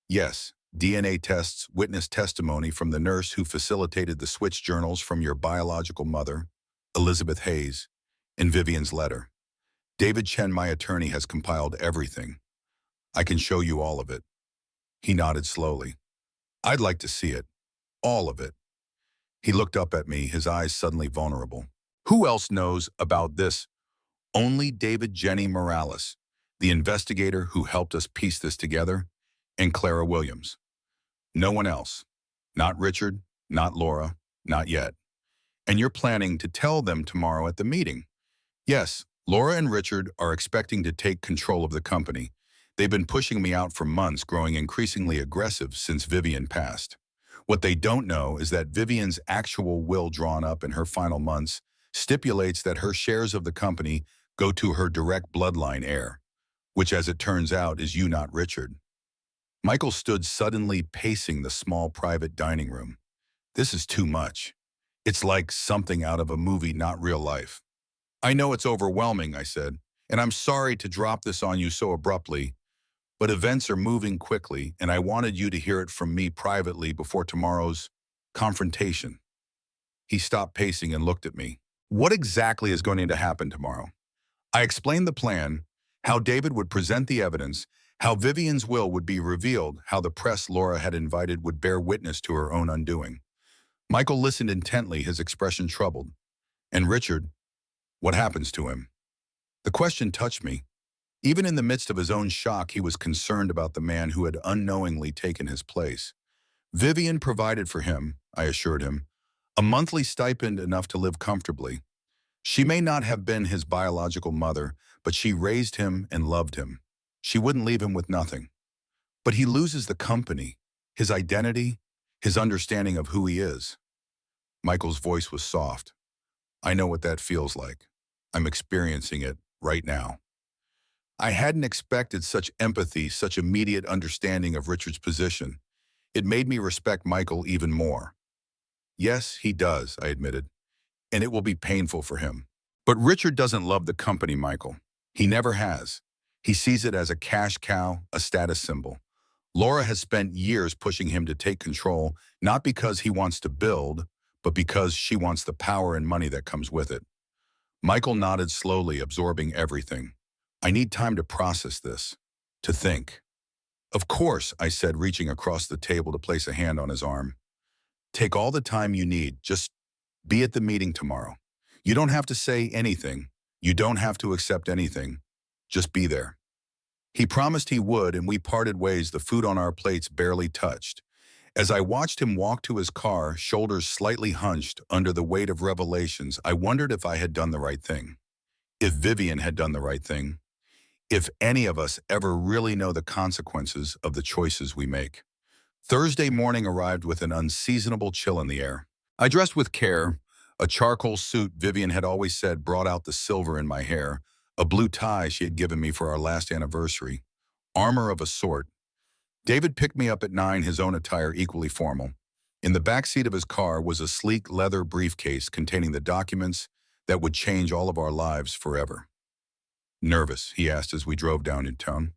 "Yes, DNA tests, witness testimony from the nurse who facilitated the switch journals from your biological mother, Elizabeth Hayes, and Vivian's letter. David Chen, my attorney, has compiled everything. I can show you all of it." He nodded slowly. "I'd like to see it. All of it." He looked up at me, his eyes suddenly vulnerable. "Who else knows about this?" "Only David Jenny Morales, the investigator who helped us piece this together, and Clara Williams. No one else. Not Richard, not Laura, not yet. And you're planning to tell them tomorrow at the meeting?" "Yes, Laura and Richard are expecting to take control of the company. They've been pushing me out for months, growing increasingly aggressive since Vivian passed. What they don't know is that Vivian's actual will, drawn up in her final months, stipulates that her shares of the company go to her direct bloodline heir, which, as it turns out, is you, not Richard." Michael stood suddenly, pacing the small private dining room. "This is too much. It's like something out of a movie, not real life." "I know it's overwhelming," I said, "and I'm sorry to drop this on you so abruptly, but events are moving quickly, and I wanted you to hear it from me privately before tomorrow's confrontation." He stopped pacing and looked at me. "What exactly is going to happen tomorrow?" I explained the plan, how David would present the evidence, how Vivian's will would be revealed, how the press Laura had invited would bear witness to her own undoing. Michael listened intently, his expression troubled. "And Richard, what happens to him?" The question touched me. Even in the midst of his own shock, he was concerned about the man who had unknowingly taken his place. "Vivian provided for him," I assured him, "a monthly stipend enough to live comfortably. She may not have been his biological mother, but she raised him and loved him. She wouldn't leave him with nothing. But he loses the company, his identity, his understanding of who he is." Michael's voice was soft. "I know what that feels like. I'm experiencing it right now." I hadn't expected such empathy, such immediate understanding of Richard's position. It made me respect Michael even more. "Yes, he does," I admitted, "and it will be painful for him. But Richard doesn't love the company, Michael. He never has. He sees it as a cash cow, a status symbol. Laura has spent years pushing him to take control, not because he wants to build, but because she wants the power and money that comes with it." Michael nodded slowly, absorbing everything. "I need time to process this, to think." "Of course," I said, reaching across the table to place a hand on his arm. Take all the time you need. Just be at the meeting tomorrow. You don't have to say anything. You don't have to accept anything. Just be there. He promised he would, and we parted ways, the food on our plates barely touched. As I watched him walk to his car, shoulders slightly hunched under the weight of revelations, I wondered if I had done the right thing. If Vivian had done the right thing. If any of us ever really know the consequences of the choices we make. Thursday morning arrived with an unseasonable chill in the air. I dressed with care, a charcoal suit Vivian had always said brought out the silver in my hair, a blue tie she had given me for our last anniversary, armor of a sort. David picked me up at 9, his own attire equally formal. In the back seat of his car was a sleek leather briefcase containing the documents that would change all of our lives forever. Nervous, he asked as we drove down in town.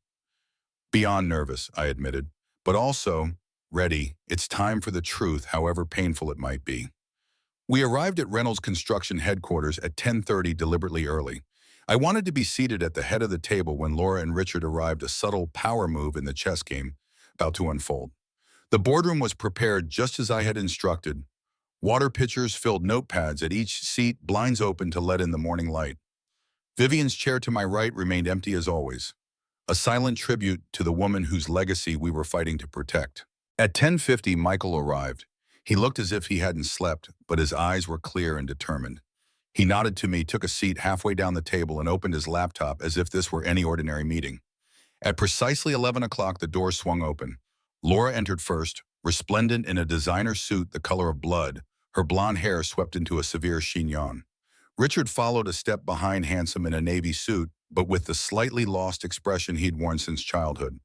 Beyond nervous, I admitted, but also ready. It's time for the truth, however painful it might be. We arrived at Reynolds Construction headquarters at 10:30, deliberately early. I wanted to be seated at the head of the table when Laura and Richard arrived, a subtle power move in the chess game about to unfold. The boardroom was prepared just as I had instructed. Water pitchers filled notepads at each seat, blinds open to let in the morning light. Vivian's chair to my right remained empty as always, a silent tribute to the woman whose legacy we were fighting to protect. At 10:50, Michael arrived. He looked as if he hadn't slept, but his eyes were clear and determined. He nodded to me, took a seat halfway down the table, and opened his laptop as if this were any ordinary meeting. At precisely 11 o'clock, the door swung open. Laura entered first, resplendent in a designer suit the color of blood, her blonde hair swept into a severe chignon. Richard followed a step behind, handsome in a navy suit, but with the slightly lost expression he'd worn since childhood.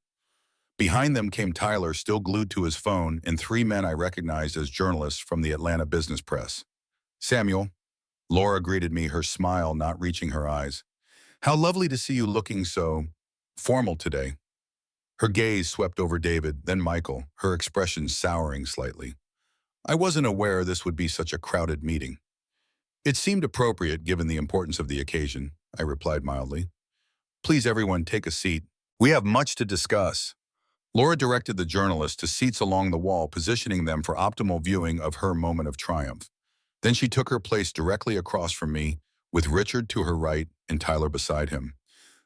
Behind them came Tyler, still glued to his phone, and 3 men I recognized as journalists from the Atlanta business press. Samuel, Laura greeted me, her smile not reaching her eyes. How lovely to see you looking so formal today. Her gaze swept over David, then Michael, her expression souring slightly. I wasn't aware this would be such a crowded meeting. It seemed appropriate given the importance of the occasion, I replied mildly. Please everyone take a seat. We have much to discuss. Laura directed the journalists to seats along the wall, positioning them for optimal viewing of her moment of triumph. Then she took her place directly across from me, with Richard to her right and Tyler beside him.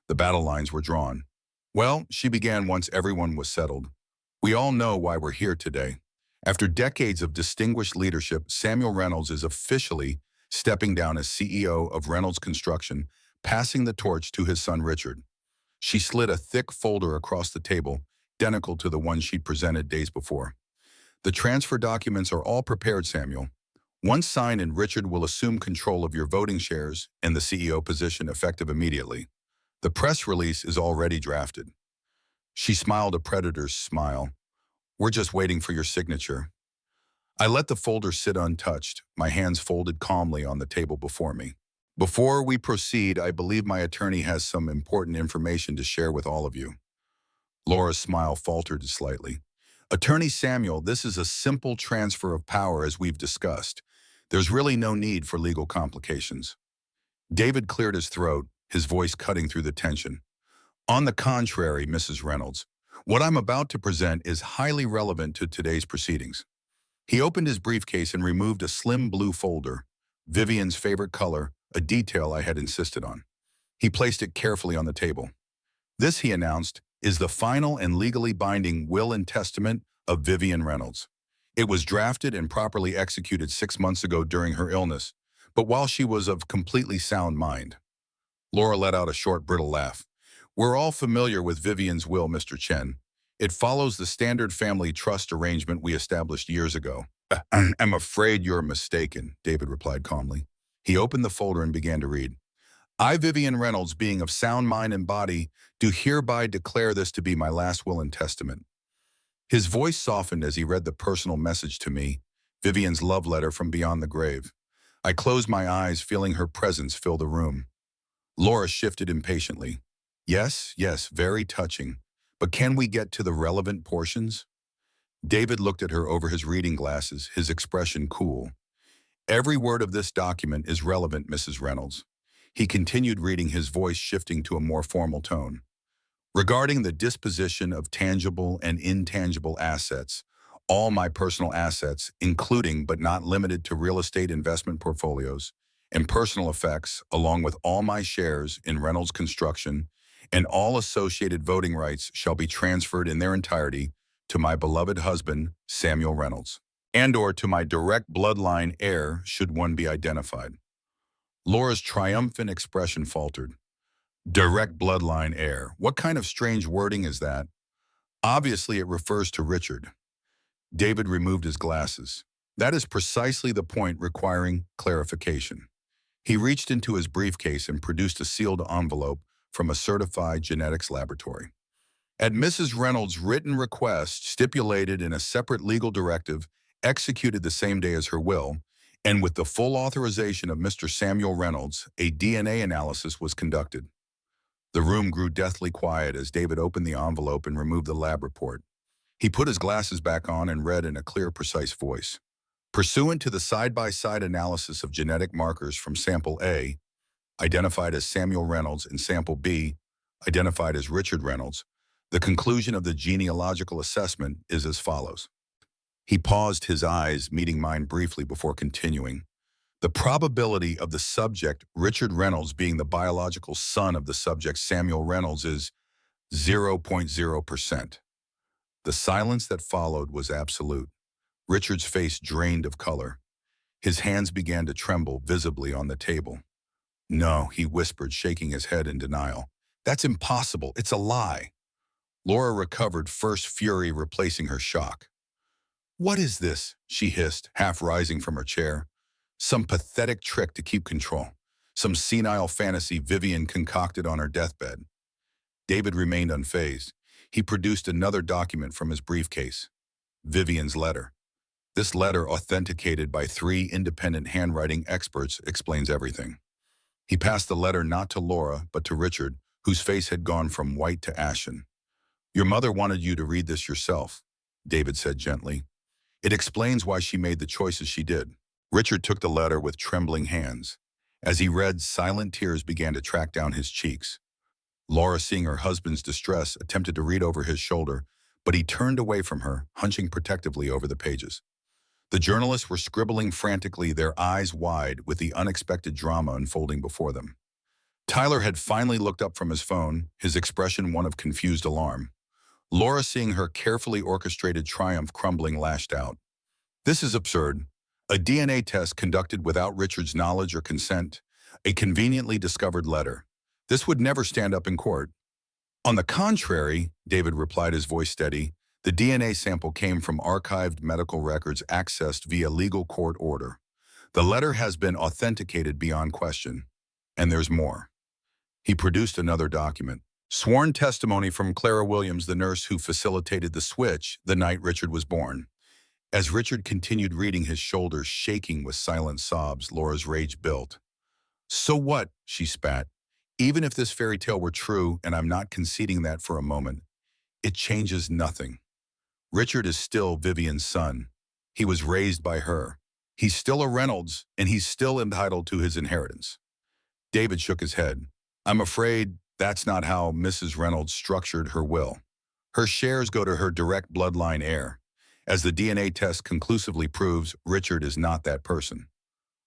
The battle lines were drawn. Well, she began once everyone was settled. We all know why we're here today. After decades of distinguished leadership, Samuel Reynolds is officially stepping down as CEO of Reynolds Construction, passing the torch to his son Richard. She slid a thick folder across the table, identical to the one she'd presented days before. The transfer documents are all prepared, Samuel. Once signed, and Richard will assume control of your voting shares and the CEO position effective immediately. The press release is already drafted. She smiled a predator's smile. We're just waiting for your signature. I let the folder sit untouched, my hands folded calmly on the table before me. Before we proceed, I believe my attorney has some important information to share with all of you. Laura's smile faltered slightly. Attorney Samuel, this is a simple transfer of power as we've discussed. There's really no need for legal complications. David cleared his throat, his voice cutting through the tension. On the contrary, Mrs. Reynolds, what I'm about to present is highly relevant to today's proceedings. He opened his briefcase and removed a slim blue folder, Vivian's favorite color, a detail I had insisted on. He placed it carefully on the table. This, he announced, is the final and legally binding will and testament of Vivian Reynolds. It was drafted and properly executed 6 months ago during her illness, but while she was of completely sound mind. Laura let out a short, brittle laugh. We're all familiar with Vivian's will, Mr. Chen. It follows the standard family trust arrangement we established years ago. I'm afraid you're mistaken, David replied calmly. He opened the folder and began to read. I, Vivian Reynolds, being of sound mind and body, do hereby declare this to be my last will and testament. His voice softened as he read the personal message to me, Vivian's love letter from beyond the grave. I closed my eyes, feeling her presence fill the room. Laura shifted impatiently. Yes, very touching. But can we get to the relevant portions? David looked at her over his reading glasses, his expression cool. Every word of this document is relevant, Mrs. Reynolds. He continued reading, his voice shifting to a more formal tone. Regarding the disposition of tangible and intangible assets, all my personal assets, including but not limited to real estate investment portfolios and personal effects, along with all my shares in Reynolds Construction, and all associated voting rights shall be transferred in their entirety to my beloved husband, Samuel Reynolds, and/or to my direct bloodline heir should one be identified. Laura's triumphant expression faltered. Direct bloodline heir. What kind of strange wording is that? Obviously, it refers to Richard. David removed his glasses. That is precisely the point requiring clarification. He reached into his briefcase and produced a sealed envelope from a certified genetics laboratory. At Mrs. Reynolds' written request, stipulated in a separate legal directive, executed the same day as her will, and with the full authorization of Mr. Samuel Reynolds, a DNA analysis was conducted. The room grew deathly quiet as David opened the envelope and removed the lab report. He put his glasses back on and read in a clear, precise voice. Pursuant to the side-by-side analysis of genetic markers from sample A, identified as Samuel Reynolds, and sample B, identified as Richard Reynolds, the conclusion of the genealogical assessment is as follows. He paused, his eyes meeting mine briefly before continuing. The probability of the subject, Richard Reynolds, being the biological son of the subject, Samuel Reynolds, is 0.0%. The silence that followed was absolute. Richard's face drained of color. His hands began to tremble visibly on the table. No, he whispered, shaking his head in denial. That's impossible. It's a lie. Laura recovered, first fury replacing her shock. What is this? She hissed, half rising from her chair. Some pathetic trick to keep control. Some senile fantasy Vivian concocted on her deathbed. David remained unfazed. He produced another document from his briefcase. Vivian's letter. This letter, authenticated by 3 independent handwriting experts, explains everything. He passed the letter not to Laura, but to Richard, whose face had gone from white to ashen. Your mother wanted you to read this yourself, David said gently. It explains why she made the choices she did. Richard took the letter with trembling hands. As he read, silent tears began to track down his cheeks. Laura, seeing her husband's distress, attempted to read over his shoulder, but he turned away from her, hunching protectively over the pages. The journalists were scribbling frantically, their eyes wide with the unexpected drama unfolding before them. Tyler had finally looked up from his phone, his expression one of confused alarm. Laura, seeing her carefully orchestrated triumph crumbling, lashed out. This is absurd. A DNA test conducted without Richard's knowledge or consent. A conveniently discovered letter. This would never stand up in court. On the contrary, David replied, his voice steady, the DNA sample came from archived medical records accessed via legal court order. The letter has been authenticated beyond question. And there's more. He produced another document. Sworn testimony from Clara Williams, the nurse who facilitated the switch the night Richard was born. As Richard continued reading, his shoulders shaking with silent sobs, Laura's rage built. So what? She spat. Even if this fairy tale were true, and I'm not conceding that for a moment, it changes nothing. Richard is still Vivian's son. He was raised by her. He's still a Reynolds, and he's still entitled to his inheritance. David shook his head. I'm afraid that's not how Mrs. Reynolds structured her will. Her shares go to her direct bloodline heir. As the DNA test conclusively proves, Richard is not that person.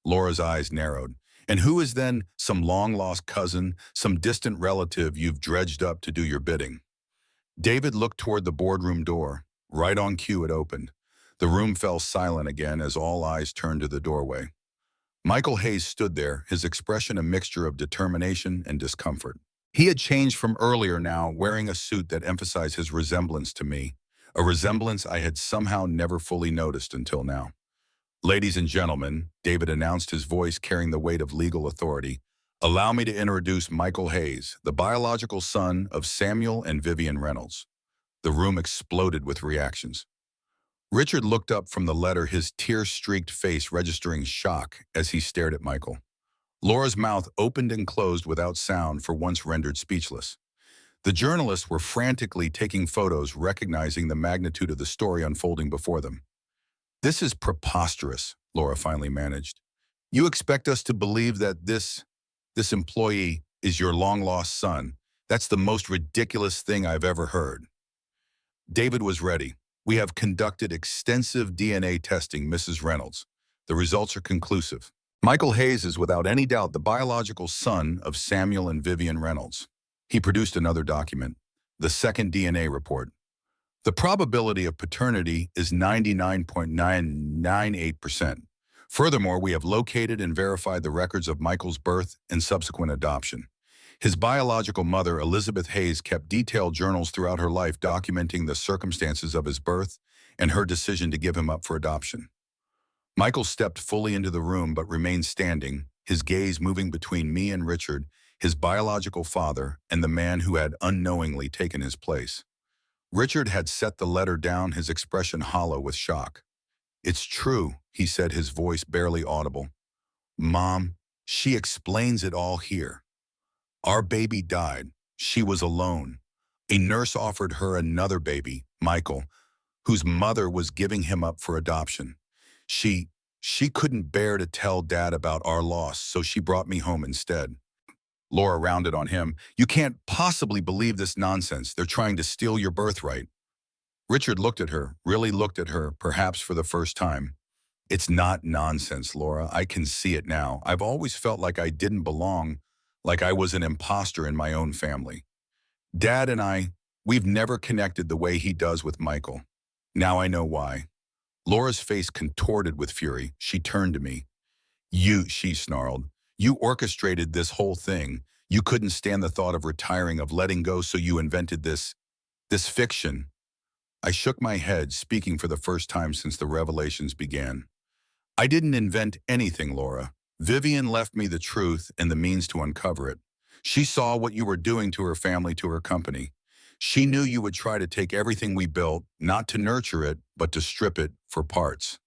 Laura's eyes narrowed. And who is then some long-lost cousin, some distant relative you've dredged up to do your bidding? David looked toward the boardroom door. Right on cue, it opened. The room fell silent again as all eyes turned to the doorway. Michael Hayes stood there, his expression a mixture of determination and discomfort. He had changed from earlier now, wearing a suit that emphasized his resemblance to me, a resemblance I had somehow never fully noticed until now. Ladies and gentlemen, David announced, his voice carrying the weight of legal authority, allow me to introduce Michael Hayes, the biological son of Samuel and Vivian Reynolds. The room exploded with reactions. Richard looked up from the letter, his tear-streaked face registering shock as he stared at Michael. Laura's mouth opened and closed without sound, for once rendered speechless. The journalists were frantically taking photos, recognizing the magnitude of the story unfolding before them. This is preposterous, Laura finally managed. You expect us to believe that this employee is your long-lost son? That's the most ridiculous thing I've ever heard. David was ready. We have conducted extensive DNA testing, Mrs. Reynolds. The results are conclusive. Michael Hayes is without any doubt the biological son of Samuel and Vivian Reynolds. He produced another document, the second DNA report. The probability of paternity is 99.998%. Furthermore, we have located and verified the records of Michael's birth and subsequent adoption. His biological mother, Elizabeth Hayes, kept detailed journals throughout her life documenting the circumstances of his birth and her decision to give him up for adoption. Michael stepped fully into the room but remained standing, his gaze moving between me and Richard, his biological father, and the man who had unknowingly taken his place. Richard had set the letter down, his expression hollow with shock. "It's true," he said, his voice barely audible. "Mom, she explains it all here. Our baby died. She was alone. A nurse offered her another baby, Michael, whose mother was giving him up for adoption. She couldn't bear to tell Dad about our loss, so she brought me home instead." Laura rounded on him. "You can't possibly believe this nonsense. They're trying to steal your birthright." Richard looked at her, really looked at her, perhaps for the first time. "It's not nonsense, Laura. I can see it now. I've always felt like I didn't belong, like I was an imposter in my own family. Dad and we've never connected the way he does with Michael. Now I know why." Laura's face contorted with fury. She turned to me. She snarled. "You orchestrated this whole thing. You couldn't stand the thought of retiring, of letting go, so you invented this fiction." I shook my head, speaking for the first time since the revelations began. "I didn't invent anything, Laura. Vivian left me the truth and the means to uncover it. She saw what you were doing to her family, to her company. She knew you would try to take everything we built, not to nurture it, but to strip it for parts."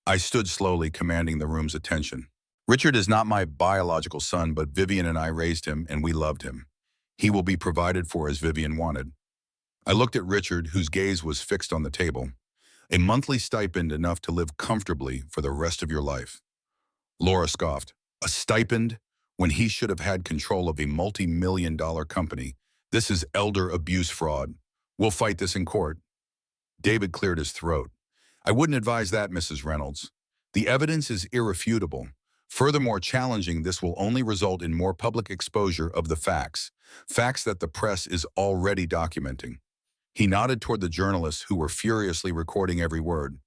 I stood slowly, commanding the room's attention. "Richard is not my biological son, but Vivian and I raised him, and we loved him. He will be provided for as Vivian wanted." I looked at Richard, whose gaze was fixed on the table. "A monthly stipend enough to live comfortably for the rest of your life." Laura scoffed. "A stipend when he should have had control of a multi-million-dollar company? This is elder abuse fraud. We'll fight this in court." David cleared his throat. "I wouldn't advise that, Mrs. Reynolds. The evidence is irrefutable. Furthermore, challenging this will only result in more public exposure of the facts that the press is already documenting." He nodded toward the journalists who were furiously recording every word.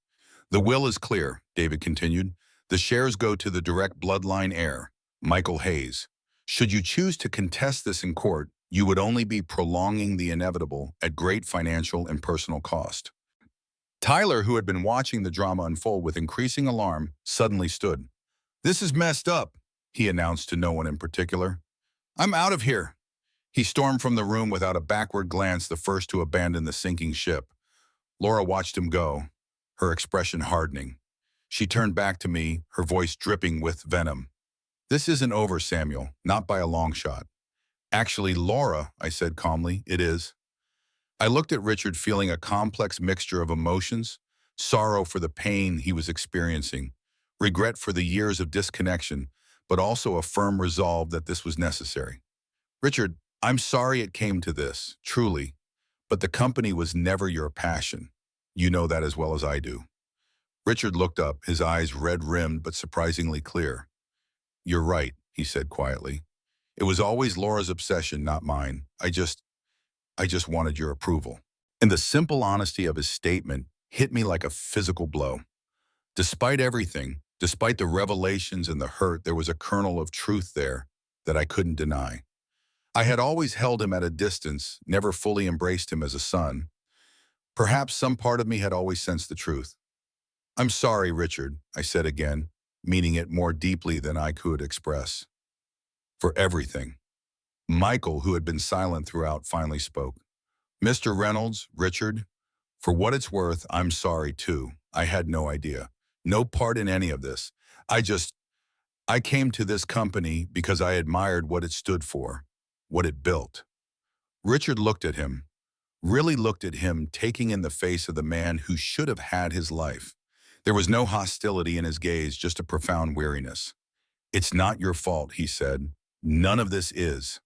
"The will is clear," David continued. "The shares go to the direct bloodline heir, Michael Hayes. Should you choose to contest this in court, you would only be prolonging the inevitable at great financial and personal cost." Tyler, who had been watching the drama unfold with increasing alarm, suddenly stood. "This is messed up," he announced to no one in particular. "I'm out of here." He stormed from the room without a backward glance, the first to abandon the sinking ship. Laura watched him go, her expression hardening. She turned back to me, her voice dripping with venom. "This isn't over, Samuel, not by a long shot." "Actually, Laura," I said calmly, "it is." I looked at Richard, feeling a complex mixture of emotions, sorrow for the pain he was experiencing, regret for the years of disconnection, but also a firm resolve that this was necessary. "Richard, I'm sorry it came to this, truly, but the company was never your passion. You know that as well as I do." Richard looked up, his eyes red-rimmed but surprisingly clear. "You're right," he said quietly. "It was always Laura's obsession, not mine. I just wanted your approval." And the simple honesty of his statement hit me like a physical blow. Despite everything, despite the revelations and the hurt, there was a kernel of truth there that I couldn't deny. I had always held him at a distance, never fully embraced him as a son. Perhaps some part of me had always sensed the truth. "I'm sorry, Richard," I said again, meaning it more deeply than I could express. "For everything." Michael, who had been silent throughout, finally spoke. "Mr. Reynolds, Richard, for what it's worth, I'm sorry too. I had no idea. No part in any of this. I came to this company because I admired what it stood for, what it built." Richard looked at him, really looked at him, taking in the face of the man who should have had his life. There was no hostility in his gaze, just a profound weariness. "It's not your fault," he said. "None of this is."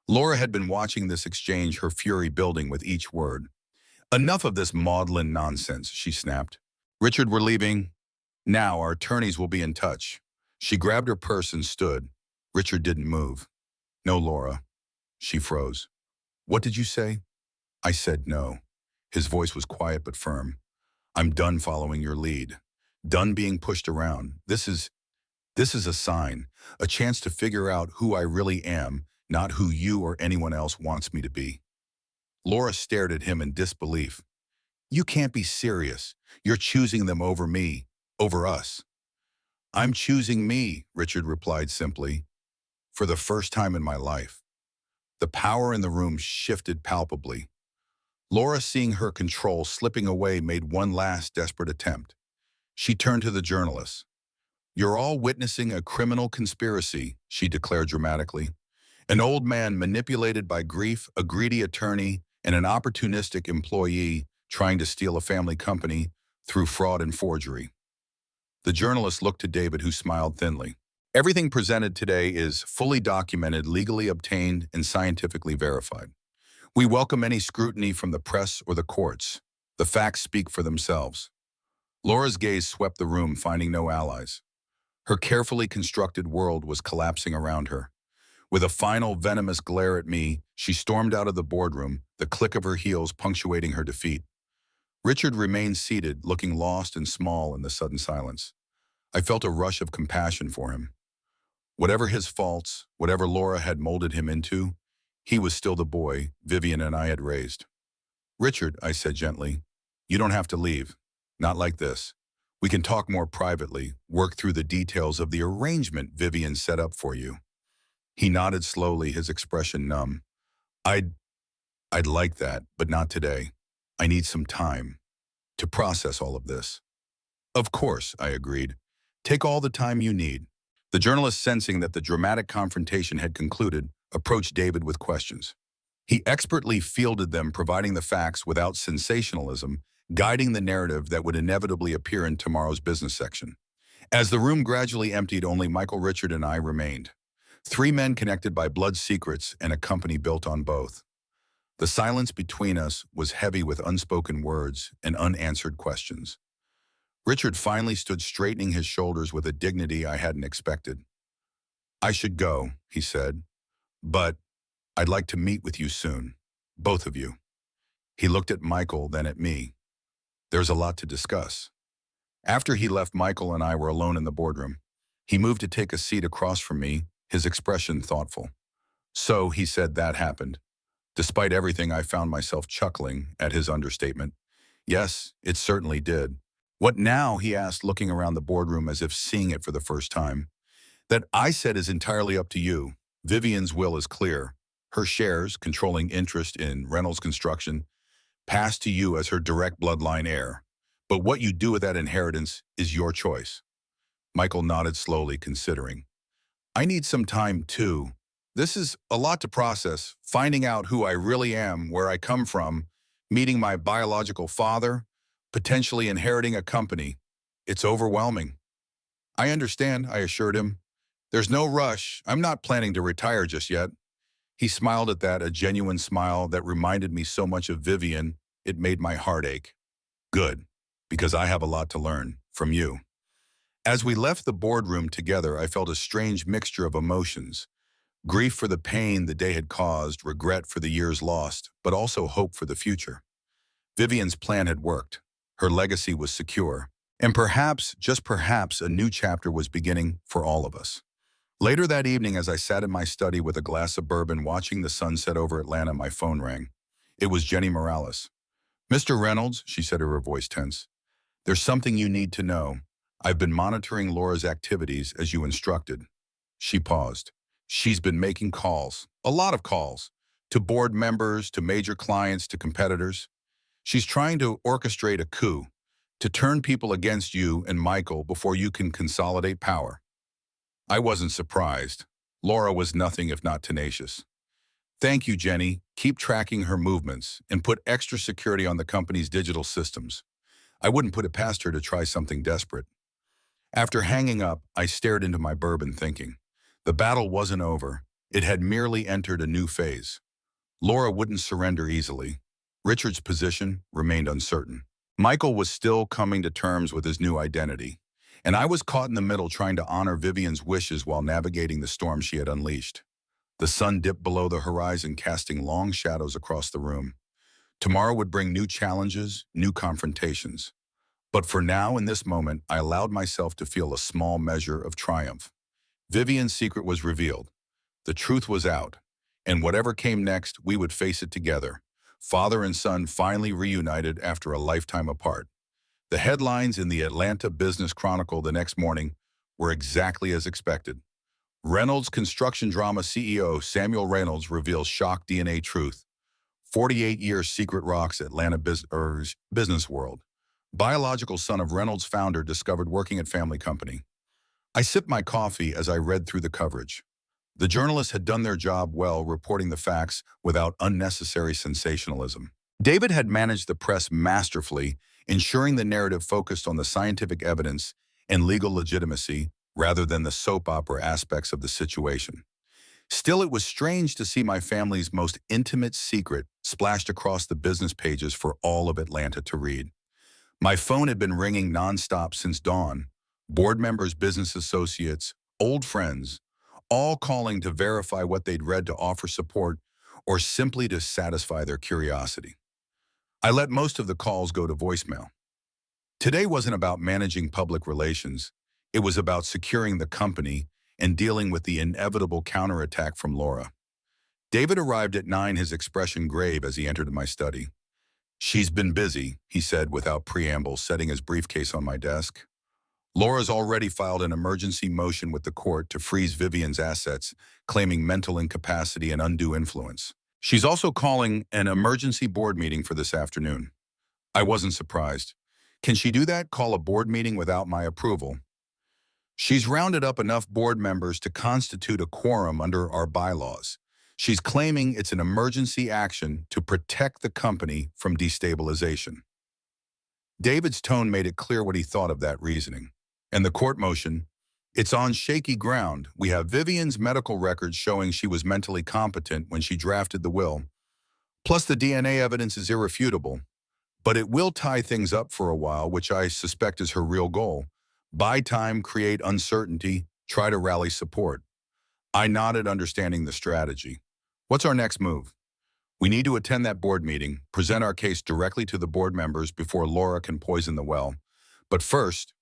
Laura had been watching this exchange, her fury building with each word. Enough of this maudlin nonsense, she snapped. Richard, we're leaving. Now our attorneys will be in touch. She grabbed her purse and stood. Richard didn't move. No, Laura. She froze. What did you say? I said no. His voice was quiet but firm. I'm done following your lead. Done being pushed around. This is a sign, a chance to figure out who I really am, not who you or anyone else wants me to be. Laura stared at him in disbelief. You can't be serious. You're choosing them over me, over us. I'm choosing me, Richard replied simply. For the first time in my life. The power in the room shifted palpably. Laura, seeing her control slipping away, made one last desperate attempt. She turned to the journalists. You're all witnessing a criminal conspiracy, she declared dramatically. An old man manipulated by grief, a greedy attorney, and an opportunistic employee trying to steal a family company through fraud and forgery. The journalist looked to David, who smiled thinly. Everything presented today is fully documented, legally obtained, and scientifically verified. We welcome any scrutiny from the press or the courts. The facts speak for themselves. Laura's gaze swept the room, finding no allies. Her carefully constructed world was collapsing around her. With a final venomous glare at me, she stormed out of the boardroom, the click of her heels punctuating her defeat. Richard remained seated, looking lost and small in the sudden silence. I felt a rush of compassion for him. Whatever his faults, whatever Laura had molded him into, he was still the boy Vivian and I had raised. Richard, I said gently, you don't have to leave. Not like this. We can talk more privately, work through the details of the arrangement Vivian set up for you. He nodded slowly, his expression numb. I'd like that, but not today. I need some time to process all of this. Of course, I agreed. Take all the time you need. The journalist, sensing that the dramatic confrontation had concluded, approached David with questions. He expertly fielded them, providing the facts without sensationalism, guiding the narrative that would inevitably appear in tomorrow's business section. As the room gradually emptied, only Michael, Richard, and I remained. Three men connected by blood secrets and a company built on both. The silence between us was heavy with unspoken words and unanswered questions. Richard finally stood, straightening his shoulders with a dignity I hadn't expected. I should go, he said, but I'd like to meet with you soon, both of you. He looked at Michael, then at me. There's a lot to discuss. After he left, Michael and I were alone in the boardroom. He moved to take a seat across from me, his expression thoughtful. So, he said, that happened. Despite everything, I found myself chuckling at his understatement. Yes, it certainly did. What now, he asked, looking around the boardroom as if seeing it for the first time. That I said is entirely up to you. Vivian's will is clear. Her shares, controlling interest in Reynolds Construction, pass to you as her direct bloodline heir. But what you do with that inheritance is your choice. Michael nodded slowly, considering. I need some time, too. This is a lot to process, finding out who I really am, where I come from, meeting my biological father, potentially inheriting a company. It's overwhelming. I understand, I assured him. There's no rush. I'm not planning to retire just yet. He smiled at that, a genuine smile that reminded me so much of Vivian, it made my heart ache. Good, because I have a lot to learn from you. As we left the boardroom together, I felt a strange mixture of emotions. Grief for the pain the day had caused, regret for the years lost, but also hope for the future. Vivian's plan had worked. Her legacy was secure. And perhaps, just perhaps, a new chapter was beginning for all of us. Later that evening, as I sat in my study with a glass of bourbon watching the sunset over Atlanta, my phone rang. It was Jenny Morales. Mr. Reynolds, she said, her voice tense. There's something you need to know. I've been monitoring Laura's activities as you instructed. She paused. She's been making calls, a lot of calls, to board members, to major clients, to competitors. She's trying to orchestrate a coup, to turn people against you and Michael before you can consolidate power. I wasn't surprised. Laura was nothing if not tenacious. Thank you, Jenny. Keep tracking her movements and put extra security on the company's digital systems. I wouldn't put it past her to try something desperate. After hanging up, I stared into my bourbon thinking. The battle wasn't over. It had merely entered a new phase. Laura wouldn't surrender easily. Richard's position remained uncertain. Michael was still coming to terms with his new identity, and I was caught in the middle trying to honor Vivian's wishes while navigating the storm she had unleashed. The sun dipped below the horizon, casting long shadows across the room. Tomorrow would bring new challenges, new confrontations. But for now, in this moment, I allowed myself to feel a small measure of triumph. Vivian's secret was revealed. The truth was out. And whatever came next, we would face it together. Father and son finally reunited after a lifetime apart. The headlines in the Atlanta Business Chronicle the next morning were exactly as expected. Reynolds construction drama CEO Samuel Reynolds reveals shock DNA truth. 48-year secret rocks Atlanta business world. Biological son of Reynolds founder discovered working at family company. I sipped my coffee as I read through the coverage. The journalists had done their job well, reporting the facts without unnecessary sensationalism. David had managed the press masterfully, ensuring the narrative focused on the scientific evidence and legal legitimacy rather than the soap opera aspects of the situation. Still, it was strange to see my family's most intimate secret splashed across the business pages for all of Atlanta to read. My phone had been ringing nonstop since dawn. Board members, business associates, old friends, all calling to verify what they'd read to offer support or simply to satisfy their curiosity. I let most of the calls go to voicemail. Today wasn't about managing public relations. It was about securing the company and dealing with the inevitable counterattack from Laura. David arrived at 9, his expression grave as he entered my study. "She's been busy," he said without preamble, setting his briefcase on my desk. "Laura's already filed an emergency motion with the court to freeze Vivian's assets, claiming mental incapacity and undue influence. She's also calling an emergency board meeting for this afternoon." I wasn't surprised. Can she do that, call a board meeting without my approval? She's rounded up enough board members to constitute a quorum under our bylaws. She's claiming it's an emergency action to protect the company from destabilization. David's tone made it clear what he thought of that reasoning. And the court motion, it's on shaky ground. We have Vivian's medical records showing she was mentally competent when she drafted the will. Plus the DNA evidence is irrefutable. But it will tie things up for a while, which I suspect is her real goal. Buy time, create uncertainty, try to rally support. I nodded, understanding the strategy. What's our next move? We need to attend that board meeting, present our case directly to the board members before Laura can poison the well. But first,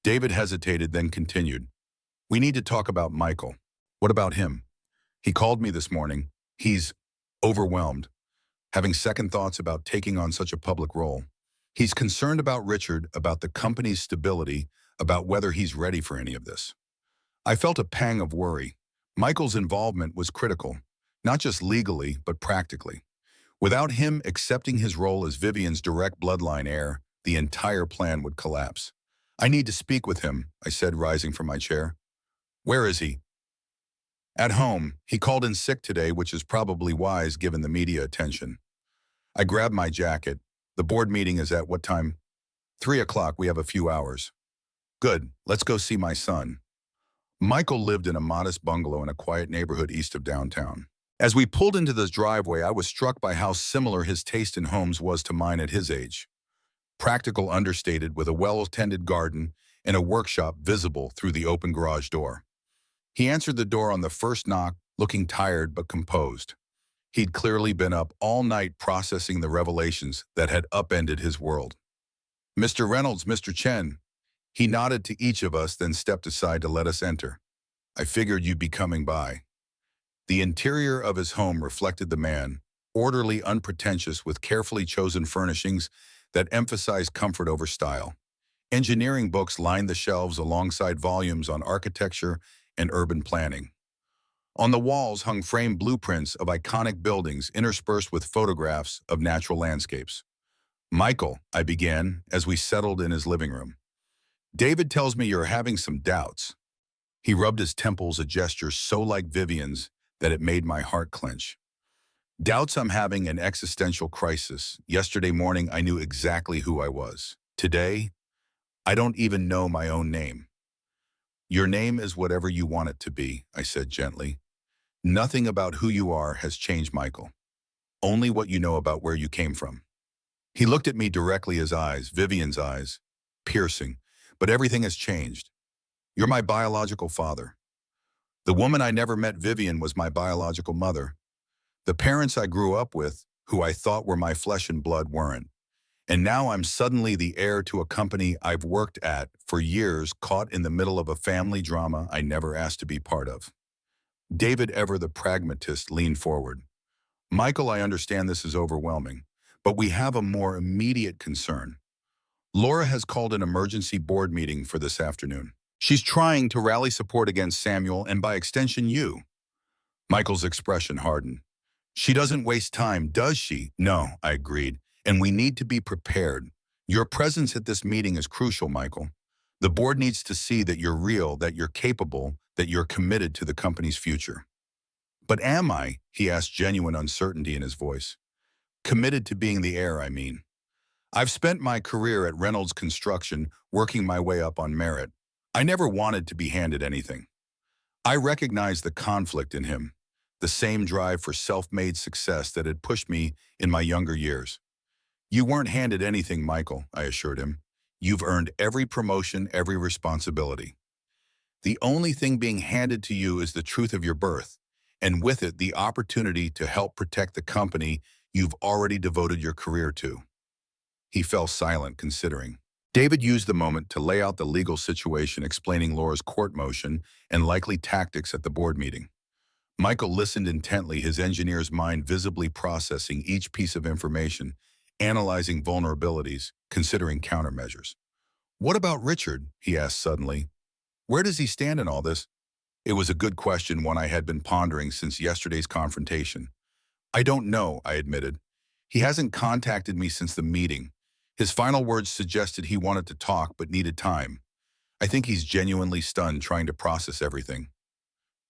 David hesitated, then continued. We need to talk about Michael. What about him? He called me this morning. He's overwhelmed, having second thoughts about taking on such a public role. He's concerned about Richard, about the company's stability, about whether he's ready for any of this. I felt a pang of worry. Michael's involvement was critical, not just legally, but practically. Without him accepting his role as Vivian's direct bloodline heir, the entire plan would collapse. I need to speak with him, I said, rising from my chair. Where is he? At home. He called in sick today, which is probably wise given the media attention. I grabbed my jacket. The board meeting is at what time? 3 o'clock, we have a few hours. Good, let's go see my son. Michael lived in a modest bungalow in a quiet neighborhood east of downtown. As we pulled into this driveway, I was struck by how similar his taste in homes was to mine at his age. Practical, understated, with a well-tended garden and a workshop visible through the open garage door. He answered the door on the first knock, looking tired but composed. He'd clearly been up all night processing the revelations that had upended his world. Mr. Reynolds, Mr. Chen. He nodded to each of us, then stepped aside to let us enter. I figured you'd be coming by. The interior of his home reflected the man, orderly, unpretentious, with carefully chosen furnishings that emphasized comfort over style. Engineering books lined the shelves alongside volumes on architecture and urban planning. On the walls hung framed blueprints of iconic buildings interspersed with photographs of natural landscapes. Michael, I began as we settled in his living room. David tells me you're having some doubts. He rubbed his temples, a gesture so like Vivian's that it made my heart clench. Doubts I'm having an existential crisis. Yesterday morning, I knew exactly who I was. Today, I don't even know my own name. Your name is whatever you want it to be, I said gently. Nothing about who you are has changed, Michael. only what you know about where you came from. He looked at me directly, his eyes, Vivian's eyes, piercing. But everything has changed. You're my biological father. The woman I never met, Vivian, was my biological mother. The parents I grew up with, who I thought were my flesh and blood, weren't. And now I'm suddenly the heir to a company I've worked at for years, caught in the middle of a family drama I never asked to be part of. David, ever the pragmatist, leaned forward. Michael, I understand this is overwhelming, but we have a more immediate concern. Laura has called an emergency board meeting for this afternoon. She's trying to rally support against Samuel and by extension you. Michael's expression hardened. She doesn't waste time, does she? No, I agreed, and we need to be prepared. Your presence at this meeting is crucial, Michael. The board needs to see that you're real, that you're capable, that you're committed to the company's future. But am I? He asked, genuine uncertainty in his voice. Committed to being the heir, I mean. I've spent my career at Reynolds Construction, working my way up on merit. I never wanted to be handed anything. I recognized the conflict in him, the same drive for self-made success that had pushed me in my younger years. You weren't handed anything, Michael, I assured him. You've earned every promotion, every responsibility. The only thing being handed to you is the truth of your birth, and with it, the opportunity to help protect the company you've already devoted your career to. He fell silent, considering. David used the moment to lay out the legal situation, explaining Laura's court motion and likely tactics at the board meeting. Michael listened intently, his engineer's mind visibly processing each piece of information, analyzing vulnerabilities, considering countermeasures. What about Richard? He asked suddenly. Where does he stand in all this? It was a good question, one I had been pondering since yesterday's confrontation. I don't know, I admitted. He hasn't contacted me since the meeting. His final words suggested he wanted to talk but needed time. I think he's genuinely stunned, trying to process everything.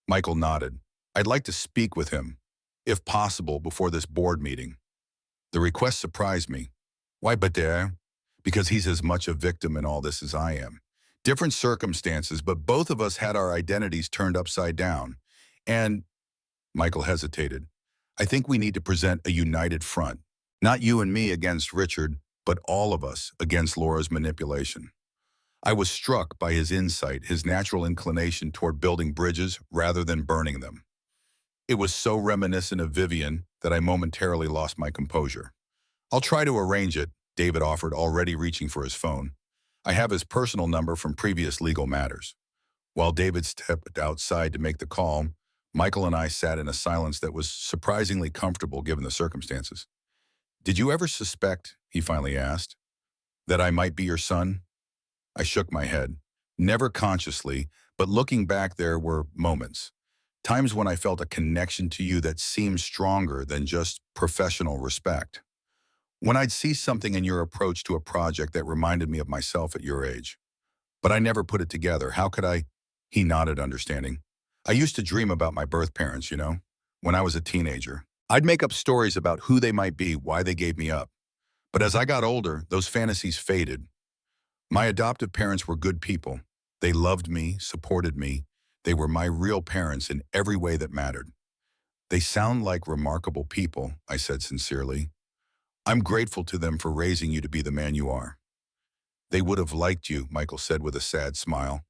Michael nodded. I'd like to speak with him, if possible, before this board meeting. The request surprised me. Why betrayal? Because he's as much a victim in all this as I am. Different circumstances, but both of us had our identities turned upside down. And Michael hesitated. I think we need to present a united front. Not you and me against Richard, but all of us against Laura's manipulation. I was struck by his insight, his natural inclination toward building bridges rather than burning them. It was so reminiscent of Vivian that I momentarily lost my composure. I'll try to arrange it, David offered, already reaching for his phone. I have his personal number from previous legal matters. While David stepped outside to make the call, Michael and I sat in a silence that was surprisingly comfortable given the circumstances. Did you ever suspect, he finally asked, that I might be your son? I shook my head. Never consciously, but looking back, there were moments. Times when I felt a connection to you that seemed stronger than just professional respect. When I'd see something in your approach to a project that reminded me of myself at your age. But I never put it together. How could I? He nodded, understanding. I used to dream about my birth parents, when I was a teenager. I'd make up stories about who they might be, why they gave me up. But as I got older, those fantasies faded. My adoptive parents were good people. They loved me, supported me. They were my real parents in every way that mattered. They sound like remarkable people, I said sincerely. I'm grateful to them for raising you to be the man you are. They would have liked you, Michael said with a sad smile.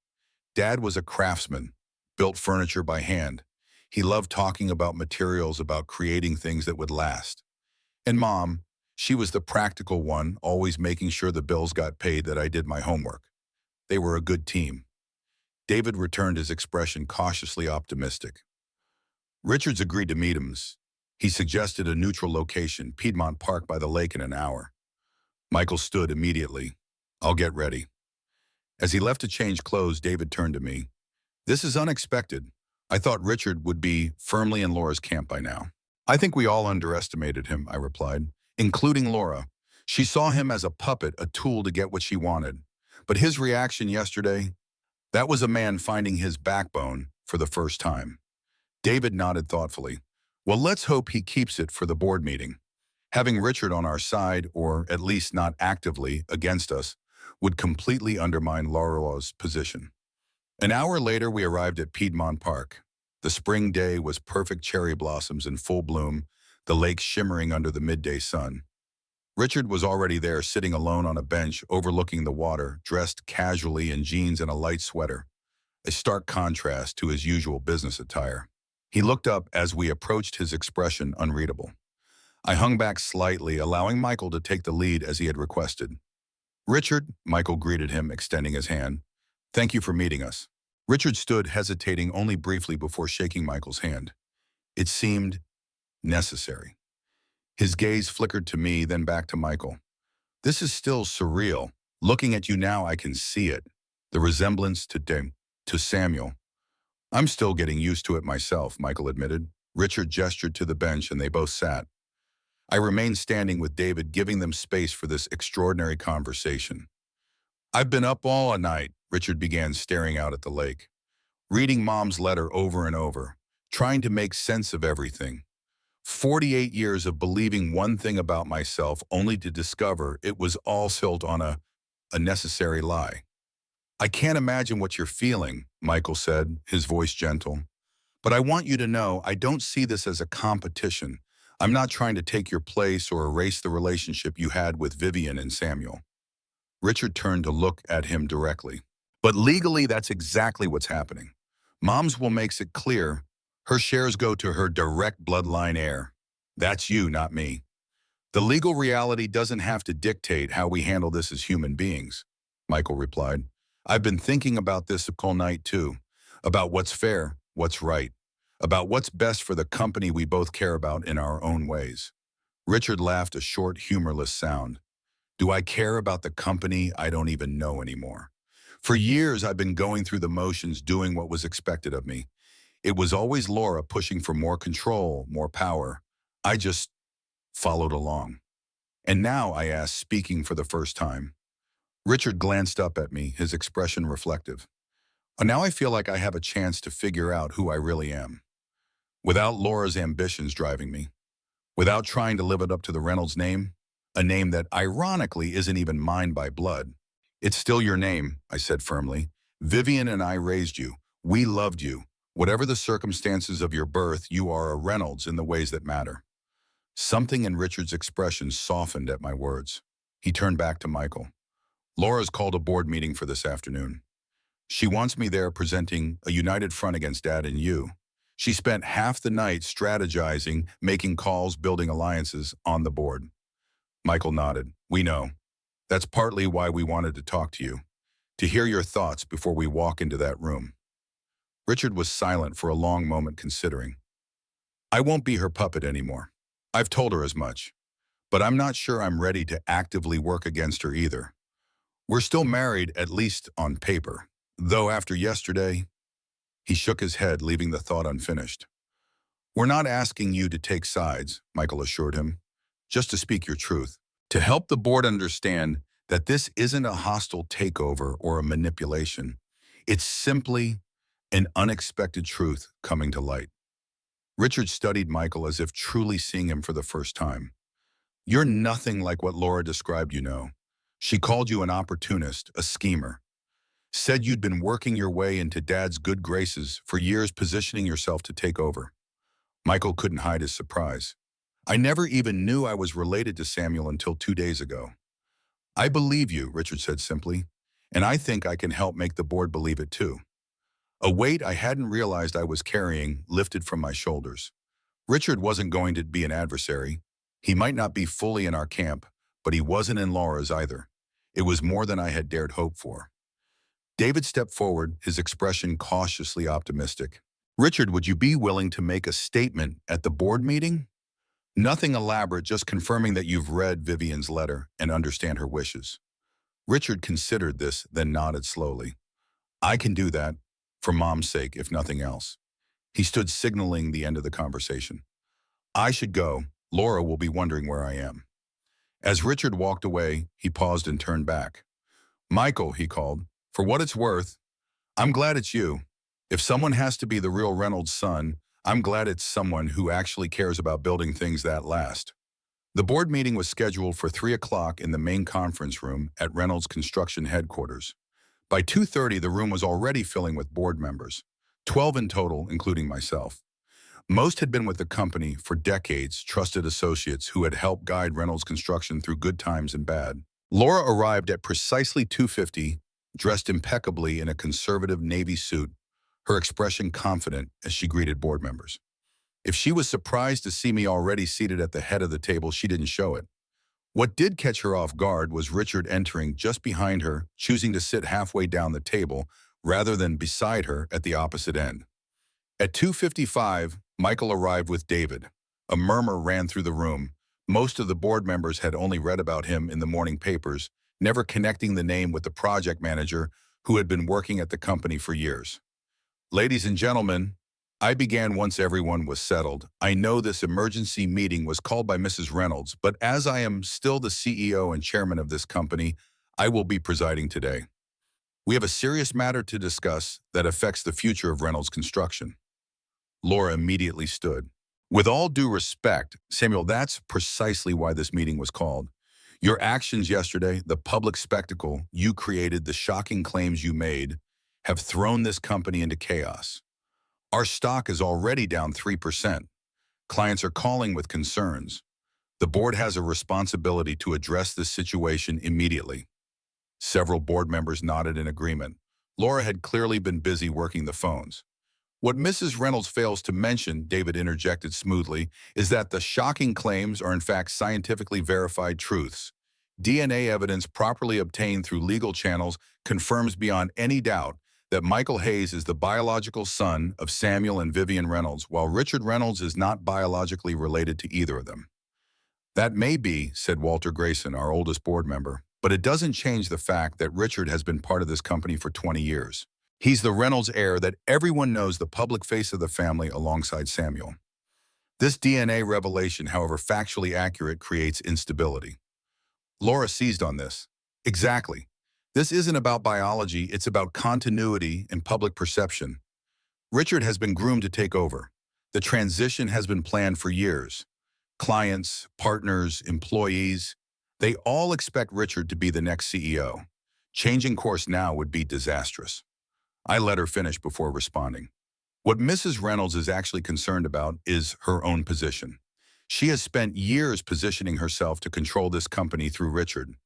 Dad was a craftsman, built furniture by hand. He loved talking about materials, about creating things that would last. And Mom, she was the practical one, always making sure the bills got paid, that I did my homework. They were a good team. David returned, his expression cautiously optimistic. Richards agreed to meet him. He suggested a neutral location, Piedmont Park by the lake, in an hour. Michael stood immediately. I'll get ready. As he left to change clothes, David turned to me. This is unexpected. I thought Richard would be firmly in Laura's camp by now. I think we all underestimated him, I replied, including Laura. She saw him as a puppet, a tool to get what she wanted. But his reaction yesterday, that was a man finding his backbone for the first time. David nodded thoughtfully. Well, let's hope he keeps it for the board meeting. Having Richard on our side, or at least not actively against us, would completely undermine Laura's position. An hour later, we arrived at Piedmont Park. The spring day was perfect, cherry blossoms in full bloom, the lake shimmering under the midday sun. Richard was already there, sitting alone on a bench overlooking the water, dressed casually in jeans and a light sweater, a stark contrast to his usual business attire. He looked up as we approached, his expression unreadable. I hung back slightly, allowing Michael to take the lead as he had requested. "Richard," Michael greeted him, extending his hand. "Thank you for meeting us." Richard stood, hesitating only briefly before shaking Michael's hand. It seemed necessary. His gaze flickered to me, then back to Michael. "This is still surreal. Looking at you now, I can see it. The resemblance to Samuel. I'm still getting used to it myself," Michael admitted. Richard gestured to the bench and they both sat. I remained standing with David, giving them space for this extraordinary conversation. "I've been up all night," Richard began, staring out at the lake, "reading Mom's letter over and over, trying to make sense of everything. 48 years of believing one thing about myself only to discover it was all built on a necessary lie." "I can't imagine what you're feeling," Michael said, his voice gentle. "But I want you to know I don't see this as a competition. I'm not trying to take your place or erase the relationship you had with Vivian and Samuel." Richard turned to look at him directly. "But legally, that's exactly what's happening. Mom's will makes it clear her shares go to her direct bloodline heir. That's you, not me. The legal reality doesn't have to dictate how we handle this as human beings," Michael replied. "I've been thinking about this all night too, about what's fair, what's right, about what's best for the company we both care about in our own ways." Richard laughed, a short, humorless sound. "Do I care about the company I don't even know anymore? For years, I've been going through the motions, doing what was expected of me. It was always Laura pushing for more control, more power. I just followed along. And now," I asked, speaking for the first time. Richard glanced up at me, his expression reflective. "Now I feel like I have a chance to figure out who I really am. Without Laura's ambitions driving me. Without trying to live it up to the Reynolds name. A name that, ironically, isn't even mine by blood." "It's still your name," I said firmly. "Vivian and I raised you. We loved you. Whatever the circumstances of your birth, you are a Reynolds in the ways that matter." Something in Richard's expression softened at my words. He turned back to Michael. "Laura's called a board meeting for this afternoon. She wants me there presenting a united front against Dad and you. She spent half the night strategizing, making calls, building alliances on the board." Michael nodded. "We know. That's partly why we wanted to talk to you, to hear your thoughts before we walk into that room." Richard was silent for a long moment, considering. "I won't be her puppet anymore. I've told her as much. But I'm not sure I'm ready to actively work against her either. We're still married, at least on paper. Though after yesterday," he shook his head, leaving the thought unfinished. "We're not asking you to take sides," Michael assured him, "just to speak your truth, to help the board understand that this isn't a hostile takeover or a manipulation. It's simply an unexpected truth coming to light." Richard studied Michael as if truly seeing him for the first time. "You're nothing like what Laura described, you know. She called you an opportunist, a schemer. Said you'd been working your way into Dad's good graces for years, positioning yourself to take over." Michael couldn't hide his surprise. "I never even knew I was related to Samuel until 2 days ago." "I believe you," Richard said simply, "and I think I can help make the board believe it too." A weight I hadn't realized I was carrying lifted from my shoulders. Richard wasn't going to be an adversary. He might not be fully in our camp, but he wasn't in Laura's either. It was more than I had dared hope for. David stepped forward, his expression cautiously optimistic. "Richard, would you be willing to make a statement at the board meeting? Nothing elaborate, just confirming that you've read Vivian's letter and understand her wishes." Richard considered this, then nodded slowly. "I can do that, for Mom's sake, if nothing else." He stood, signaling the end of the conversation. "I should go. Laura will be wondering where I am." As Richard walked away, he paused and turned back. "Michael," he called, "for what it's worth, I'm glad it's you. If someone has to be the real Reynolds son, I'm glad it's someone who actually cares about building things that last." The board meeting was scheduled for 3 o'clock in the main conference room at Reynolds Construction headquarters. By 2:30, the room was already filling with board members, 12 in total, including myself. Most had been with the company for decades, trusted associates who had helped guide Reynolds Construction through good times and bad. Laura arrived at precisely 2:50, dressed impeccably in a conservative navy suit, her expression confident as she greeted board members. If she was surprised to see me already seated at the head of the table, she didn't show it. What did catch her off guard was Richard entering just behind her, choosing to sit halfway down the table rather than beside her at the opposite end. At 2:55, Michael arrived with David. A murmur ran through the room. Most of the board members had only read about him in the morning papers, never connecting the name with the project manager who had been working at the company for years. Ladies and gentlemen, I began once everyone was settled. I know this emergency meeting was called by Mrs. Reynolds, but as I am still the CEO and chairman of this company, I will be presiding today. We have a serious matter to discuss that affects the future of Reynolds Construction. Laura immediately stood. With all due respect, Samuel, that's precisely why this meeting was called. Your actions yesterday, the public spectacle you created, the shocking claims you made, have thrown this company into chaos. Our stock is already down 3%. Clients are calling with concerns. The board has a responsibility to address this situation immediately. Several board members nodded in agreement. Laura had clearly been busy working the phones. What Mrs. Reynolds fails to mention, David interjected smoothly, is that the shocking claims are in fact scientifically verified truths. DNA evidence properly obtained through legal channels confirms beyond any doubt that Michael Hayes is the biological son of Samuel and Vivian Reynolds, while Richard Reynolds is not biologically related to either of them. That may be, said Walter Grayson, our oldest board member, but it doesn't change the fact that Richard has been part of this company for 20 years. He's the Reynolds heir that everyone knows, the public face of the family alongside Samuel. This DNA revelation, however factually accurate, creates instability. Laura seized on this. Exactly. This isn't about biology, it's about continuity and public perception. Richard has been groomed to take over. The transition has been planned for years. Clients, partners, employees, they all expect Richard to be the next CEO. Changing course now would be disastrous. I let her finish before responding. What Mrs. Reynolds is actually concerned about is her own position. She has spent years positioning herself to control this company through Richard.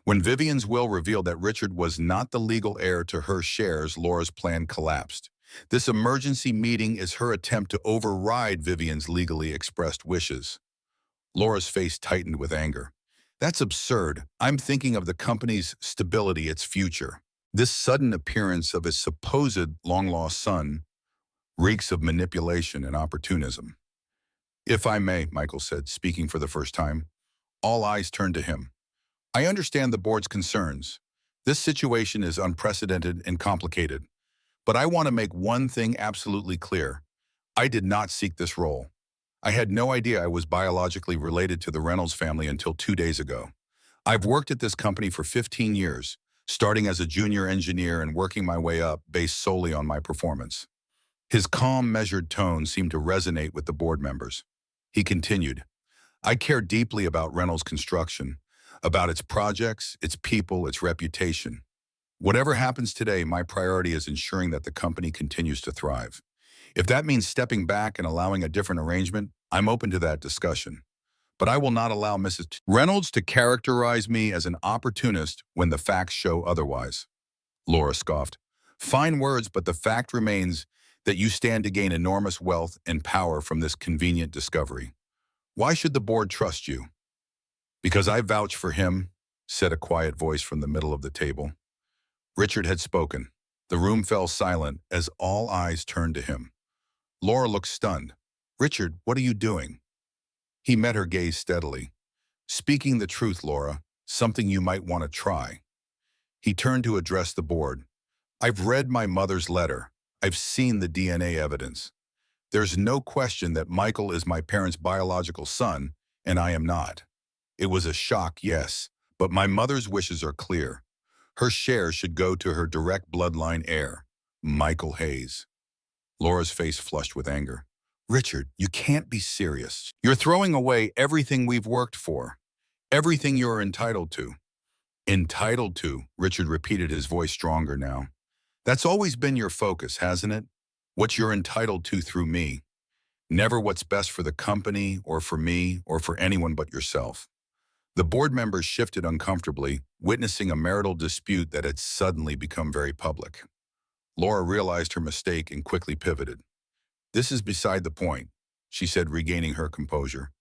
When Vivian's will revealed that Richard was not the legal heir to her shares, Laura's plan collapsed. This emergency meeting is her attempt to override Vivian's legally expressed wishes. Laura's face tightened with anger. That's absurd. I'm thinking of the company's stability, its future. This sudden appearance of his supposed long-lost son reeks of manipulation and opportunism. If I may, Michael said, speaking for the first time. All eyes turned to him. I understand the board's concerns. This situation is unprecedented and complicated. But I want to make one thing absolutely clear. I did not seek this role. I had no idea I was biologically related to the Reynolds family until 2 days ago. I've worked at this company for 15 years, starting as a junior engineer and working my way up based solely on my performance. His calm, measured tone seemed to resonate with the board members. He continued, I care deeply about Reynolds Construction, about its projects, its people, its reputation. Whatever happens today, my priority is ensuring that the company continues to thrive. If that means stepping back and allowing a different arrangement, I'm open to that discussion. But I will not allow Mrs. Reynolds to characterize me as an opportunist when the facts show otherwise. Laura scoffed. Fine words, but the fact remains that you stand to gain enormous wealth and power from this convenient discovery. Why should the board trust you? Because I vouch for him, said a quiet voice from the middle of the table. Richard had spoken. The room fell silent as all eyes turned to him. Laura looked stunned. Richard, what are you doing? He met her gaze steadily. Speaking the truth, Laura, something you might want to try. He turned to address the board. I've read my mother's letter. I've seen the DNA evidence. There's no question that Michael is my parents' biological son, and I am not. It was a shock, yes, but my mother's wishes are clear. Her share should go to her direct bloodline heir, Michael Hayes. Laura's face flushed with anger. Richard, you can't be serious. You're throwing away everything we've worked for, everything you're entitled to. Entitled to, Richard repeated, his voice stronger now. That's always been your focus, hasn't it? What you're entitled to through me. Never what's best for the company or for me or for anyone but yourself. The board members shifted uncomfortably, witnessing a marital dispute that had suddenly become very public. Laura realized her mistake and quickly pivoted. "This is beside the point," she said, regaining her composure.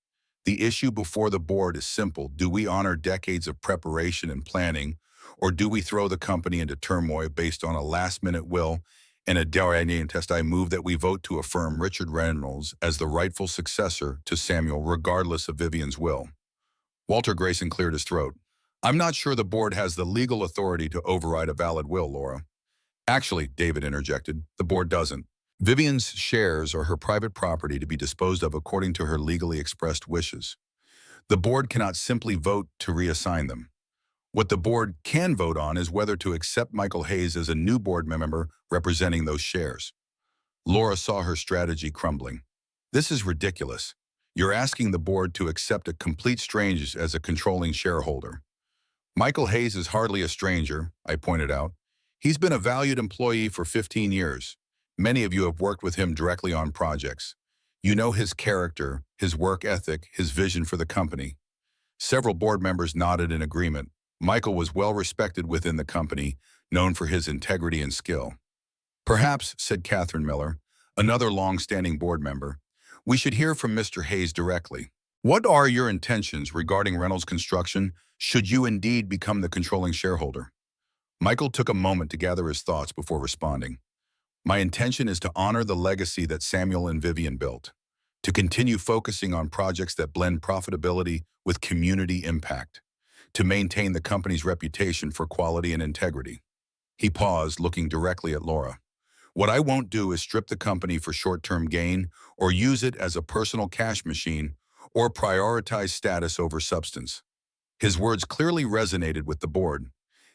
"The issue before the board is simple. Do we honor decades of preparation and planning, or do we throw the company into turmoil based on a last-minute will and a Darwinian test? I move that we vote to affirm Richard Reynolds as the rightful successor to Samuel, regardless of Vivian's will." Walter Grayson cleared his throat. "I'm not sure the board has the legal authority to override a valid will, Laura." "Actually," David interjected, "the board doesn't. Vivian's shares are her private property to be disposed of according to her legally expressed wishes. The board cannot simply vote to reassign them. What the board can vote on is whether to accept Michael Hayes as a new board member representing those shares." Laura saw her strategy crumbling. "This is ridiculous. You're asking the board to accept a complete stranger as a controlling shareholder." "Michael Hayes is hardly a stranger," I pointed out. "He's been a valued employee for 15 years. Many of you have worked with him directly on projects. You know his character, his work ethic, his vision for the company." Several board members nodded in agreement. Michael was well respected within the company, known for his integrity and skill. "Perhaps," said Catherine Miller, another long-standing board member, "we should hear from Mr. Hayes directly. What are your intentions regarding Reynolds Construction should you indeed become the controlling shareholder?" Michael took a moment to gather his thoughts before responding. "My intention is to honor the legacy that Samuel and Vivian built, to continue focusing on projects that blend profitability with community impact, to maintain the company's reputation for quality and integrity." He paused, looking directly at Laura. "What I won't do is strip the company for short-term gain or use it as a personal cash machine or prioritize status over substance." His words clearly resonated with the board.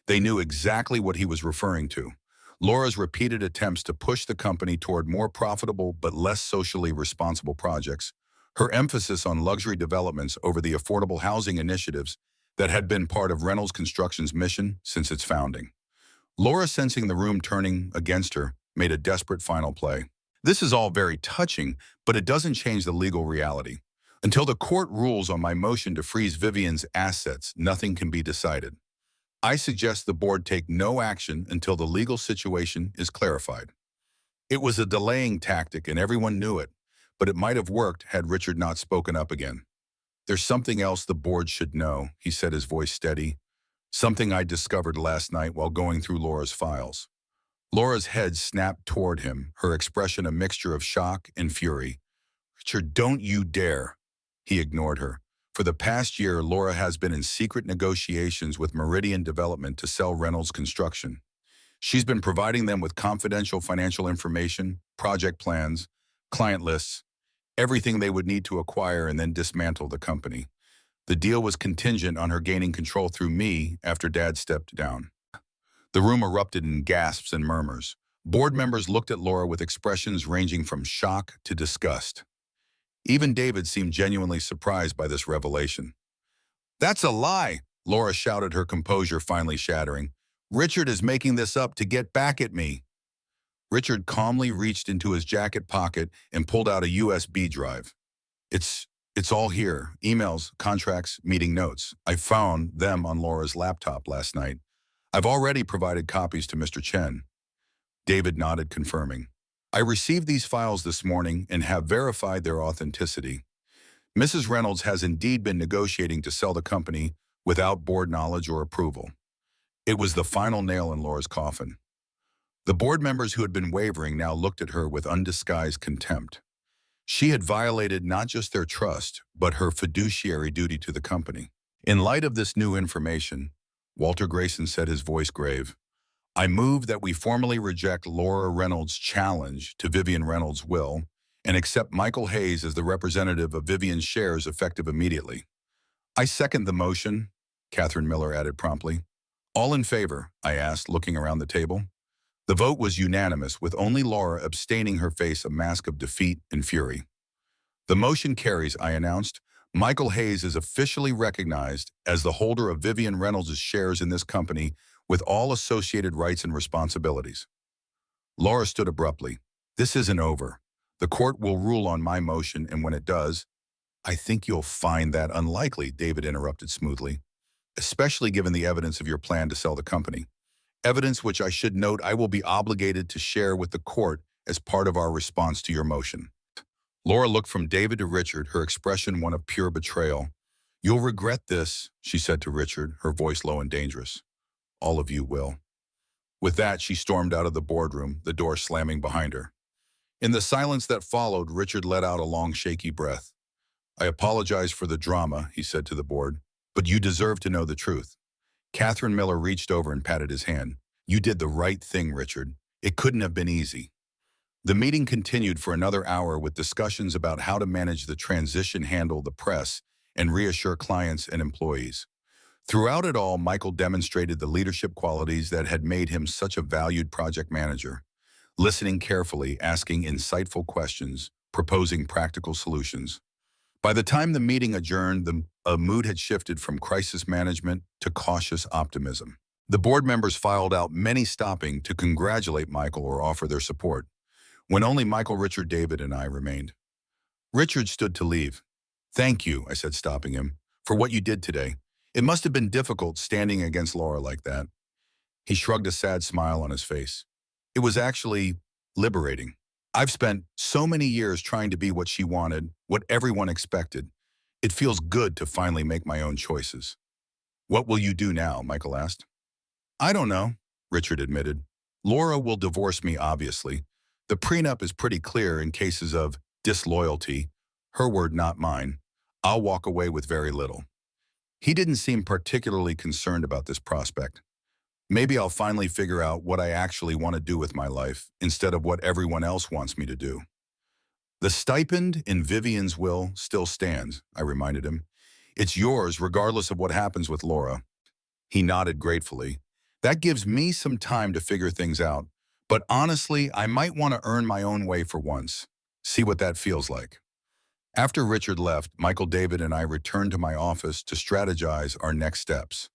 They knew exactly what he was referring to. Laura's repeated attempts to push the company toward more profitable but less socially responsible projects, her emphasis on luxury developments over the affordable housing initiatives that had been part of Reynolds Construction's mission since its founding. Laura, sensing the room turning against her, made a desperate final play. "This is all very touching, but it doesn't change the legal reality. Until the court rules on my motion to freeze Vivian's assets, nothing can be decided. I suggest the board take no action until the legal situation is clarified." It was a delaying tactic and everyone knew it, but it might have worked had Richard not spoken up again. "There's something else the board should know," he said, his voice steady. "Something I discovered last night while going through Laura's files." Laura's head snapped toward him, her expression a mixture of shock and fury. "Richard, don't you dare!" He ignored her. "For the past year, Laura has been in secret negotiations with Meridian Development to sell Reynolds Construction. She's been providing them with confidential financial information, project plans, client lists, everything they would need to acquire and then dismantle the company. The deal was contingent on her gaining control through me after Dad stepped down." The room erupted in gasps and murmurs. Board members looked at Laura with expressions ranging from shock to disgust. Even David seemed genuinely surprised by this revelation. "That's a lie!" Laura shouted, her composure finally shattering. "Richard is making this up to get back at me." Richard calmly reached into his jacket pocket and pulled out a USB drive. It's all here. Emails, contracts, meeting notes. I found them on Laura's laptop last night. I've already provided copies to Mr. Chen." David nodded, confirming. "I received these files this morning and have verified their authenticity. Mrs. Reynolds has indeed been negotiating to sell the company without board knowledge or approval." It was the final nail in Laura's coffin. The board members who had been wavering now looked at her with undisguised contempt. She had violated not just their trust, but her fiduciary duty to the company. "In light of this new information," Walter Grayson said, his voice grave, "I move that we formally reject Laura Reynolds' challenge to Vivian Reynolds' will and accept Michael Hayes as the representative of Vivian's shares effective immediately." "I second the motion," Catherine Miller added promptly. "All in favor?" I asked, looking around the table. The vote was unanimous, with only Laura abstaining, her face a mask of defeat and fury. "The motion carries," I announced. "Michael Hayes is officially recognized as the holder of Vivian Reynolds' shares in this company with all associated rights and responsibilities." Laura stood abruptly. "This isn't over. The court will rule on my motion, and when it does, I think you'll find that unlikely, David interrupted smoothly, especially given the evidence of your plan to sell the company. Evidence which I should note I will be obligated to share with the court as part of our response to your motion. Laura looked from David to Richard, her expression one of pure betrayal. You'll regret this, she said to Richard, her voice low and dangerous. All of you will. With that, she stormed out of the boardroom, the door slamming behind her. In the silence that followed, Richard let out a long, shaky breath. I apologize for the drama, he said to the board, but you deserve to know the truth. Catherine Miller reached over and patted his hand. You did the right thing, Richard. It couldn't have been easy. The meeting continued for another hour with discussions about how to manage the transition, handle the press, and reassure clients and employees. Throughout it all, Michael demonstrated the leadership qualities that had made him such a valued project manager. Listening carefully, asking insightful questions, proposing practical solutions. By the time the meeting adjourned, the mood had shifted from crisis management to cautious optimism. The board members filed out, many stopping to congratulate Michael or offer their support, when only Michael, Richard, David, and I remained. Richard stood to leave. Thank you, I said, stopping him, for what you did today. It must have been difficult standing against Laura like that. He shrugged, a sad smile on his face. It was actually liberating. I've spent so many years trying to be what she wanted, what everyone expected. It feels good to finally make my own choices. What will you do now? Michael asked. I don't know, Richard admitted. Laura will divorce me, obviously. The prenup is pretty clear in cases of disloyalty. Her word, not mine. I'll walk away with very little. He didn't seem particularly concerned about this prospect. Maybe I'll finally figure out what I actually want to do with my life instead of what everyone else wants me to do. The stipend in Vivian's will still stands, I reminded him. It's yours regardless of what happens with Laura. He nodded gratefully. That gives me some time to figure things out. But honestly, I might want to earn my own way for once. See what that feels like. After Richard left, Michael, David, and I returned to my office to strategize our next steps.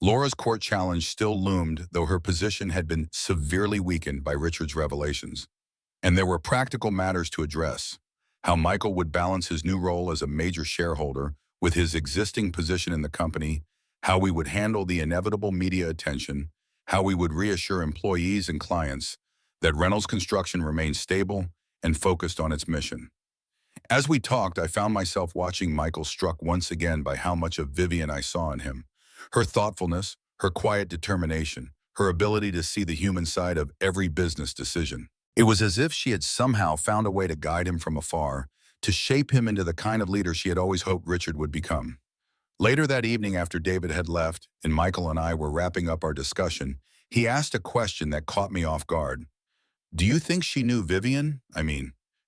Laura's court challenge still loomed, though her position had been severely weakened by Richard's revelations. And there were practical matters to address. How Michael would balance his new role as a major shareholder with his existing position in the company, how we would handle the inevitable media attention, how we would reassure employees and clients that Reynolds Construction remained stable and focused on its mission. As we talked, I found myself watching Michael, struck once again by how much of Vivian I saw in him. Her thoughtfulness, her quiet determination, her ability to see the human side of every business decision. It was as if she had somehow found a way to guide him from afar, to shape him into the kind of leader she had always hoped Richard would become. Later that evening, after David had left and Michael and I were wrapping up our discussion, he asked a question that caught me off guard. Do you think she knew Vivian?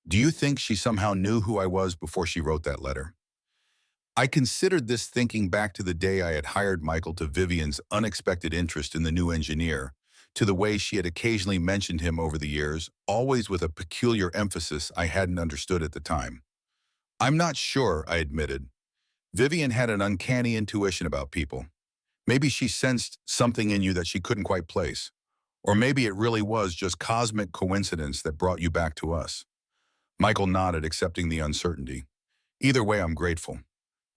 Do you think she somehow knew who I was before she wrote that letter? I considered this, thinking back to the day I had hired Michael, to Vivian's unexpected interest in the new engineer, to the way she had occasionally mentioned him over the years, always with a peculiar emphasis I hadn't understood at the time. I'm not sure, I admitted. Vivian had an uncanny intuition about people. Maybe she sensed something in you that she couldn't quite place. Or maybe it really was just cosmic coincidence that brought you back to us. Michael nodded, accepting the uncertainty. Either way, I'm grateful.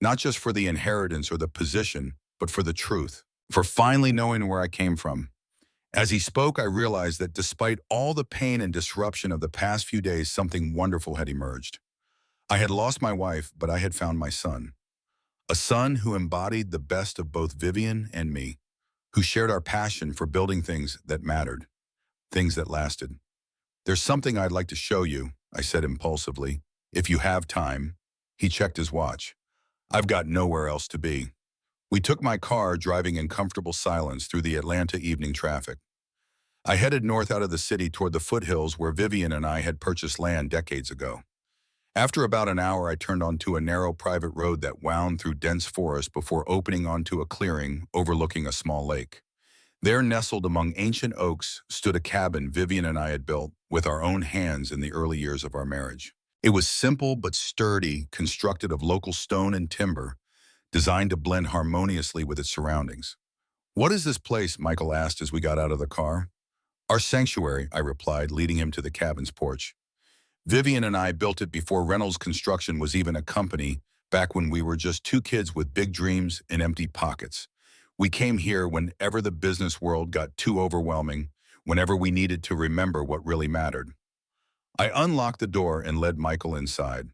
Not just for the inheritance or the position, but for the truth, for finally knowing where I came from. As he spoke, I realized that despite all the pain and disruption of the past few days, something wonderful had emerged. I had lost my wife, but I had found my son. A son who embodied the best of both Vivian and me, who shared our passion for building things that mattered, things that lasted. There's something I'd like to show you, I said impulsively. If you have time. He checked his watch. I've got nowhere else to be. We took my car, driving in comfortable silence through the Atlanta evening traffic. I headed north out of the city toward the foothills where Vivian and I had purchased land decades ago. After about an hour, I turned onto a narrow private road that wound through dense forest before opening onto a clearing overlooking a small lake. There, nestled among ancient oaks, stood a cabin Vivian and I had built with our own hands in the early years of our marriage. It was simple but sturdy, constructed of local stone and timber, designed to blend harmoniously with its surroundings. What is this place? Michael asked as we got out of the car. Our sanctuary, I replied, leading him to the cabin's porch. Vivian and I built it before Reynolds Construction was even a company, back when we were just two kids with big dreams and empty pockets. We came here whenever the business world got too overwhelming, whenever we needed to remember what really mattered. I unlocked the door and led Michael inside.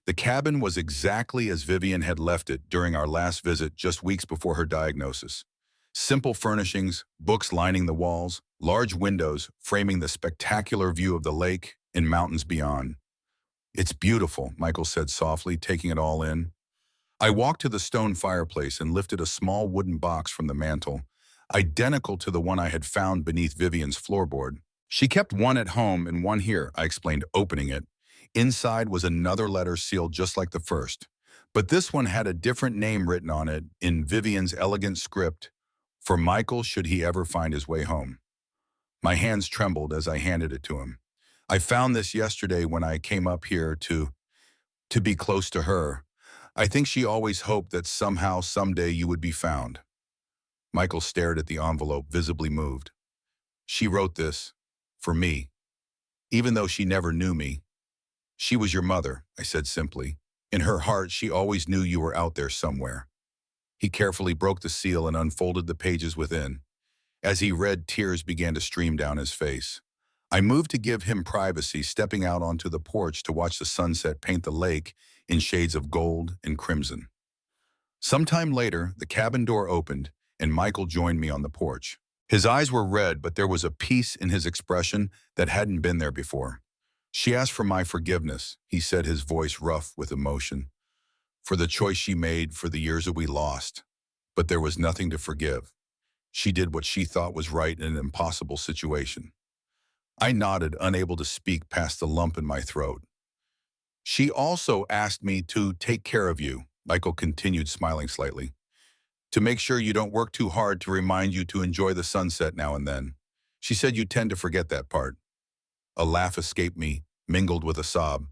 The cabin was exactly as Vivian had left it during our last visit just weeks before her diagnosis. Simple furnishings, books lining the walls, large windows framing the spectacular view of the lake and mountains beyond. "It's beautiful," Michael said softly, taking it all in. I walked to the stone fireplace and lifted a small wooden box from the mantel, identical to the one I had found beneath Vivian's floorboard. "She kept one at home and one here," I explained, opening it. Inside was another letter sealed just like the first, but this one had a different name written on it in Vivian's elegant script, "For Michael should he ever find his way home." My hands trembled as I handed it to him. "I found this yesterday when I came up here to be close to her. I think she always hoped that somehow, someday you would be found." Michael stared at the envelope, visibly moved. "She wrote this for me, even though she never knew me. She was your mother," I said simply. "In her heart, she always knew you were out there somewhere." He carefully broke the seal and unfolded the pages within. As he read, tears began to stream down his face. I moved to give him privacy, stepping out onto the porch to watch the sunset paint the lake in shades of gold and crimson. Sometime later, the cabin door opened, and Michael joined me on the porch. His eyes were red, but there was a peace in his expression that hadn't been there before. "She asked for my forgiveness," he said, his voice rough with emotion, "for the choice she made, for the years that we lost. But there was nothing to forgive. She did what she thought was right in an impossible situation." I nodded, unable to speak past the lump in my throat. "She also asked me to take care of you," Michael continued, smiling slightly, "to make sure you don't work too hard, to remind you to enjoy the sunset now and then. She said you tend to forget that part." A laugh escaped me, mingled with a sob.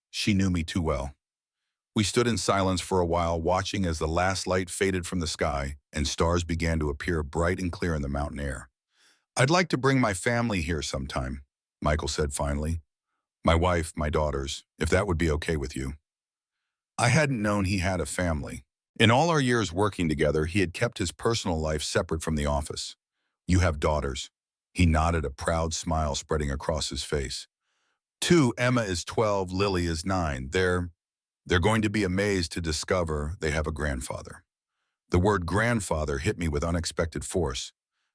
She knew me too well. We stood in silence for a while, watching as the last light faded from the sky and stars began to appear bright and clear in the mountain air. "I'd like to bring my family here sometime," Michael said finally. "My wife, my daughters, if that would be okay with you." I hadn't known he had a family. In all our years working together, he had kept his personal life separate from the office. "You have daughters." He nodded, a proud smile spreading across his face. "Two, Emma is 12, Lily is 9. They're going to be amazed to discover they have a grandfather." The word grandfather hit me with unexpected force.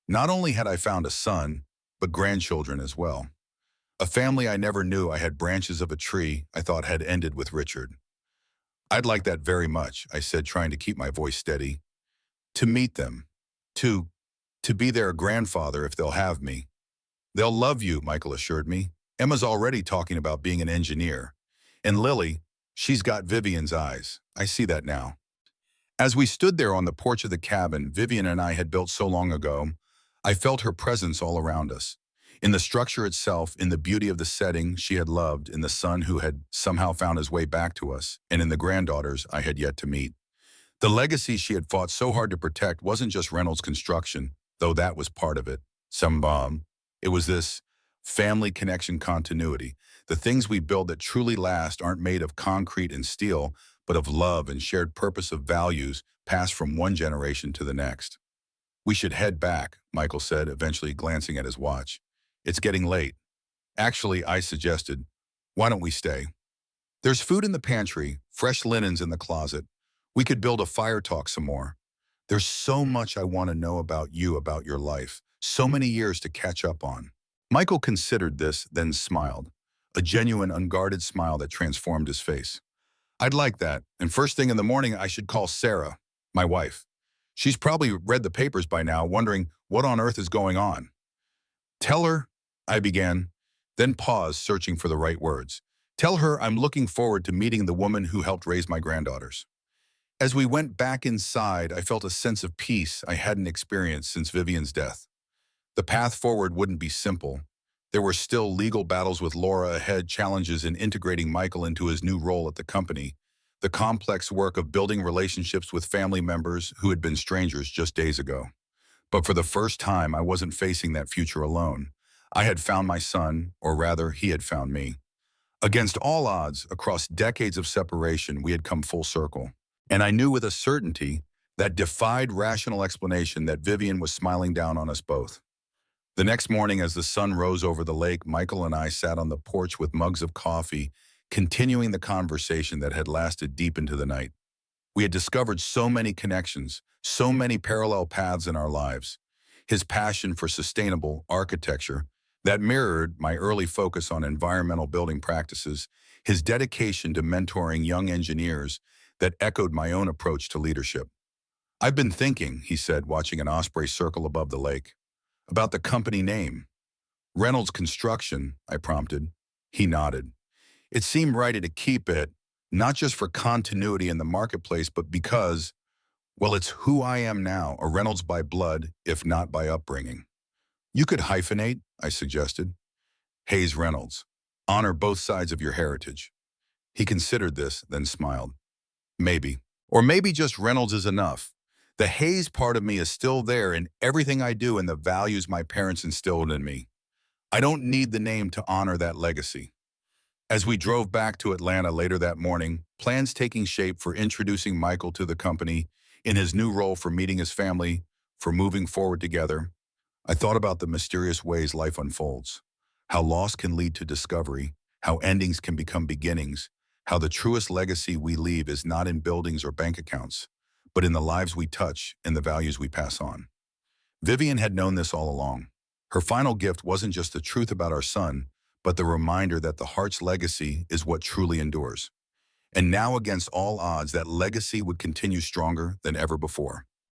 Not only had I found a son, but grandchildren as well. A family I never knew. I had branches of a tree I thought had ended with Richard. "I'd like that very much," I said, trying to keep my voice steady. "To meet them. To, to be their grandfather if they'll have me." "They'll love you," Michael assured me. "Emma's already talking about being an engineer. And Lily, she's got Vivian's eyes. I see that now." As we stood there on the porch of the cabin Vivian and I had built so long ago, I felt her presence all around us. In the structure itself, in the beauty of the setting she had loved, in the son who had somehow found his way back to us, and in the granddaughters I had yet to meet. The legacy she had fought so hard to protect wasn't just Reynolds Construction, though that was part of it. It was this family connection continuity. The things we build that truly last aren't made of concrete and steel, but of love and shared purpose, of values passed from one generation to the next. "We should head back," Michael said, eventually glancing at his watch. "It's getting late." "Actually," I suggested, "why don't we stay? There's food in the pantry, fresh linens in the closet. We could build a fire, talk some more. There's so much I want to know about you, about your life, so many years to catch up on." Michael considered this, then smiled, a genuine, unguarded smile that transformed his face. "I'd like that, and first thing in the morning I should call Sarah, my wife. She's probably read the papers by now, wondering what on earth is going on." "Tell her," I began, then paused, searching for the right words. "Tell her I'm looking forward to meeting the woman who helped raise my granddaughters." As we went back inside, I felt a sense of peace I hadn't experienced since Vivian's death. The path forward wouldn't be simple. There were still legal battles with Laura ahead, challenges in integrating Michael into his new role at the company, the complex work of building relationships with family members who had been strangers just days ago. But for the first time, I wasn't facing that future alone. I had found my son, or rather, he had found me. Against all odds, across decades of separation, we had come full circle. And I knew with a certainty that defied rational explanation that Vivian was smiling down on us both. The next morning, as the sun rose over the lake, Michael and I sat on the porch with mugs of coffee, continuing the conversation that had lasted deep into the night. We had discovered so many connections, so many parallel paths in our lives. His passion for sustainable architecture that mirrored my early focus on environmental building practices, his dedication to mentoring young engineers that echoed my own approach to leadership. I've been thinking, he said, watching an osprey circle above the lake, about the company name. Reynolds Construction, I prompted. He nodded. It seemed right to keep it, not just for continuity in the marketplace, but because, well, it's who I am now, a Reynolds by blood, if not by upbringing. You could hyphenate, I suggested. Hayes Reynolds. Honor both sides of your heritage. He considered this, then smiled. Maybe. Or maybe just Reynolds is enough. The Hayes part of me is still there in everything I do and the values my parents instilled in me. I don't need the name to honor that legacy. As we drove back to Atlanta later that morning, plans taking shape for introducing Michael to the company in his new role, for meeting his family, for moving forward together, I thought about the mysterious ways life unfolds, how loss can lead to discovery, how endings can become beginnings, how the truest legacy we leave is not in buildings or bank accounts, but in the lives we touch and the values we pass on. Vivian had known this all along. Her final gift wasn't just the truth about our son, but the reminder that the heart's legacy is what truly endures. And now, against all odds, that legacy would continue stronger than ever before.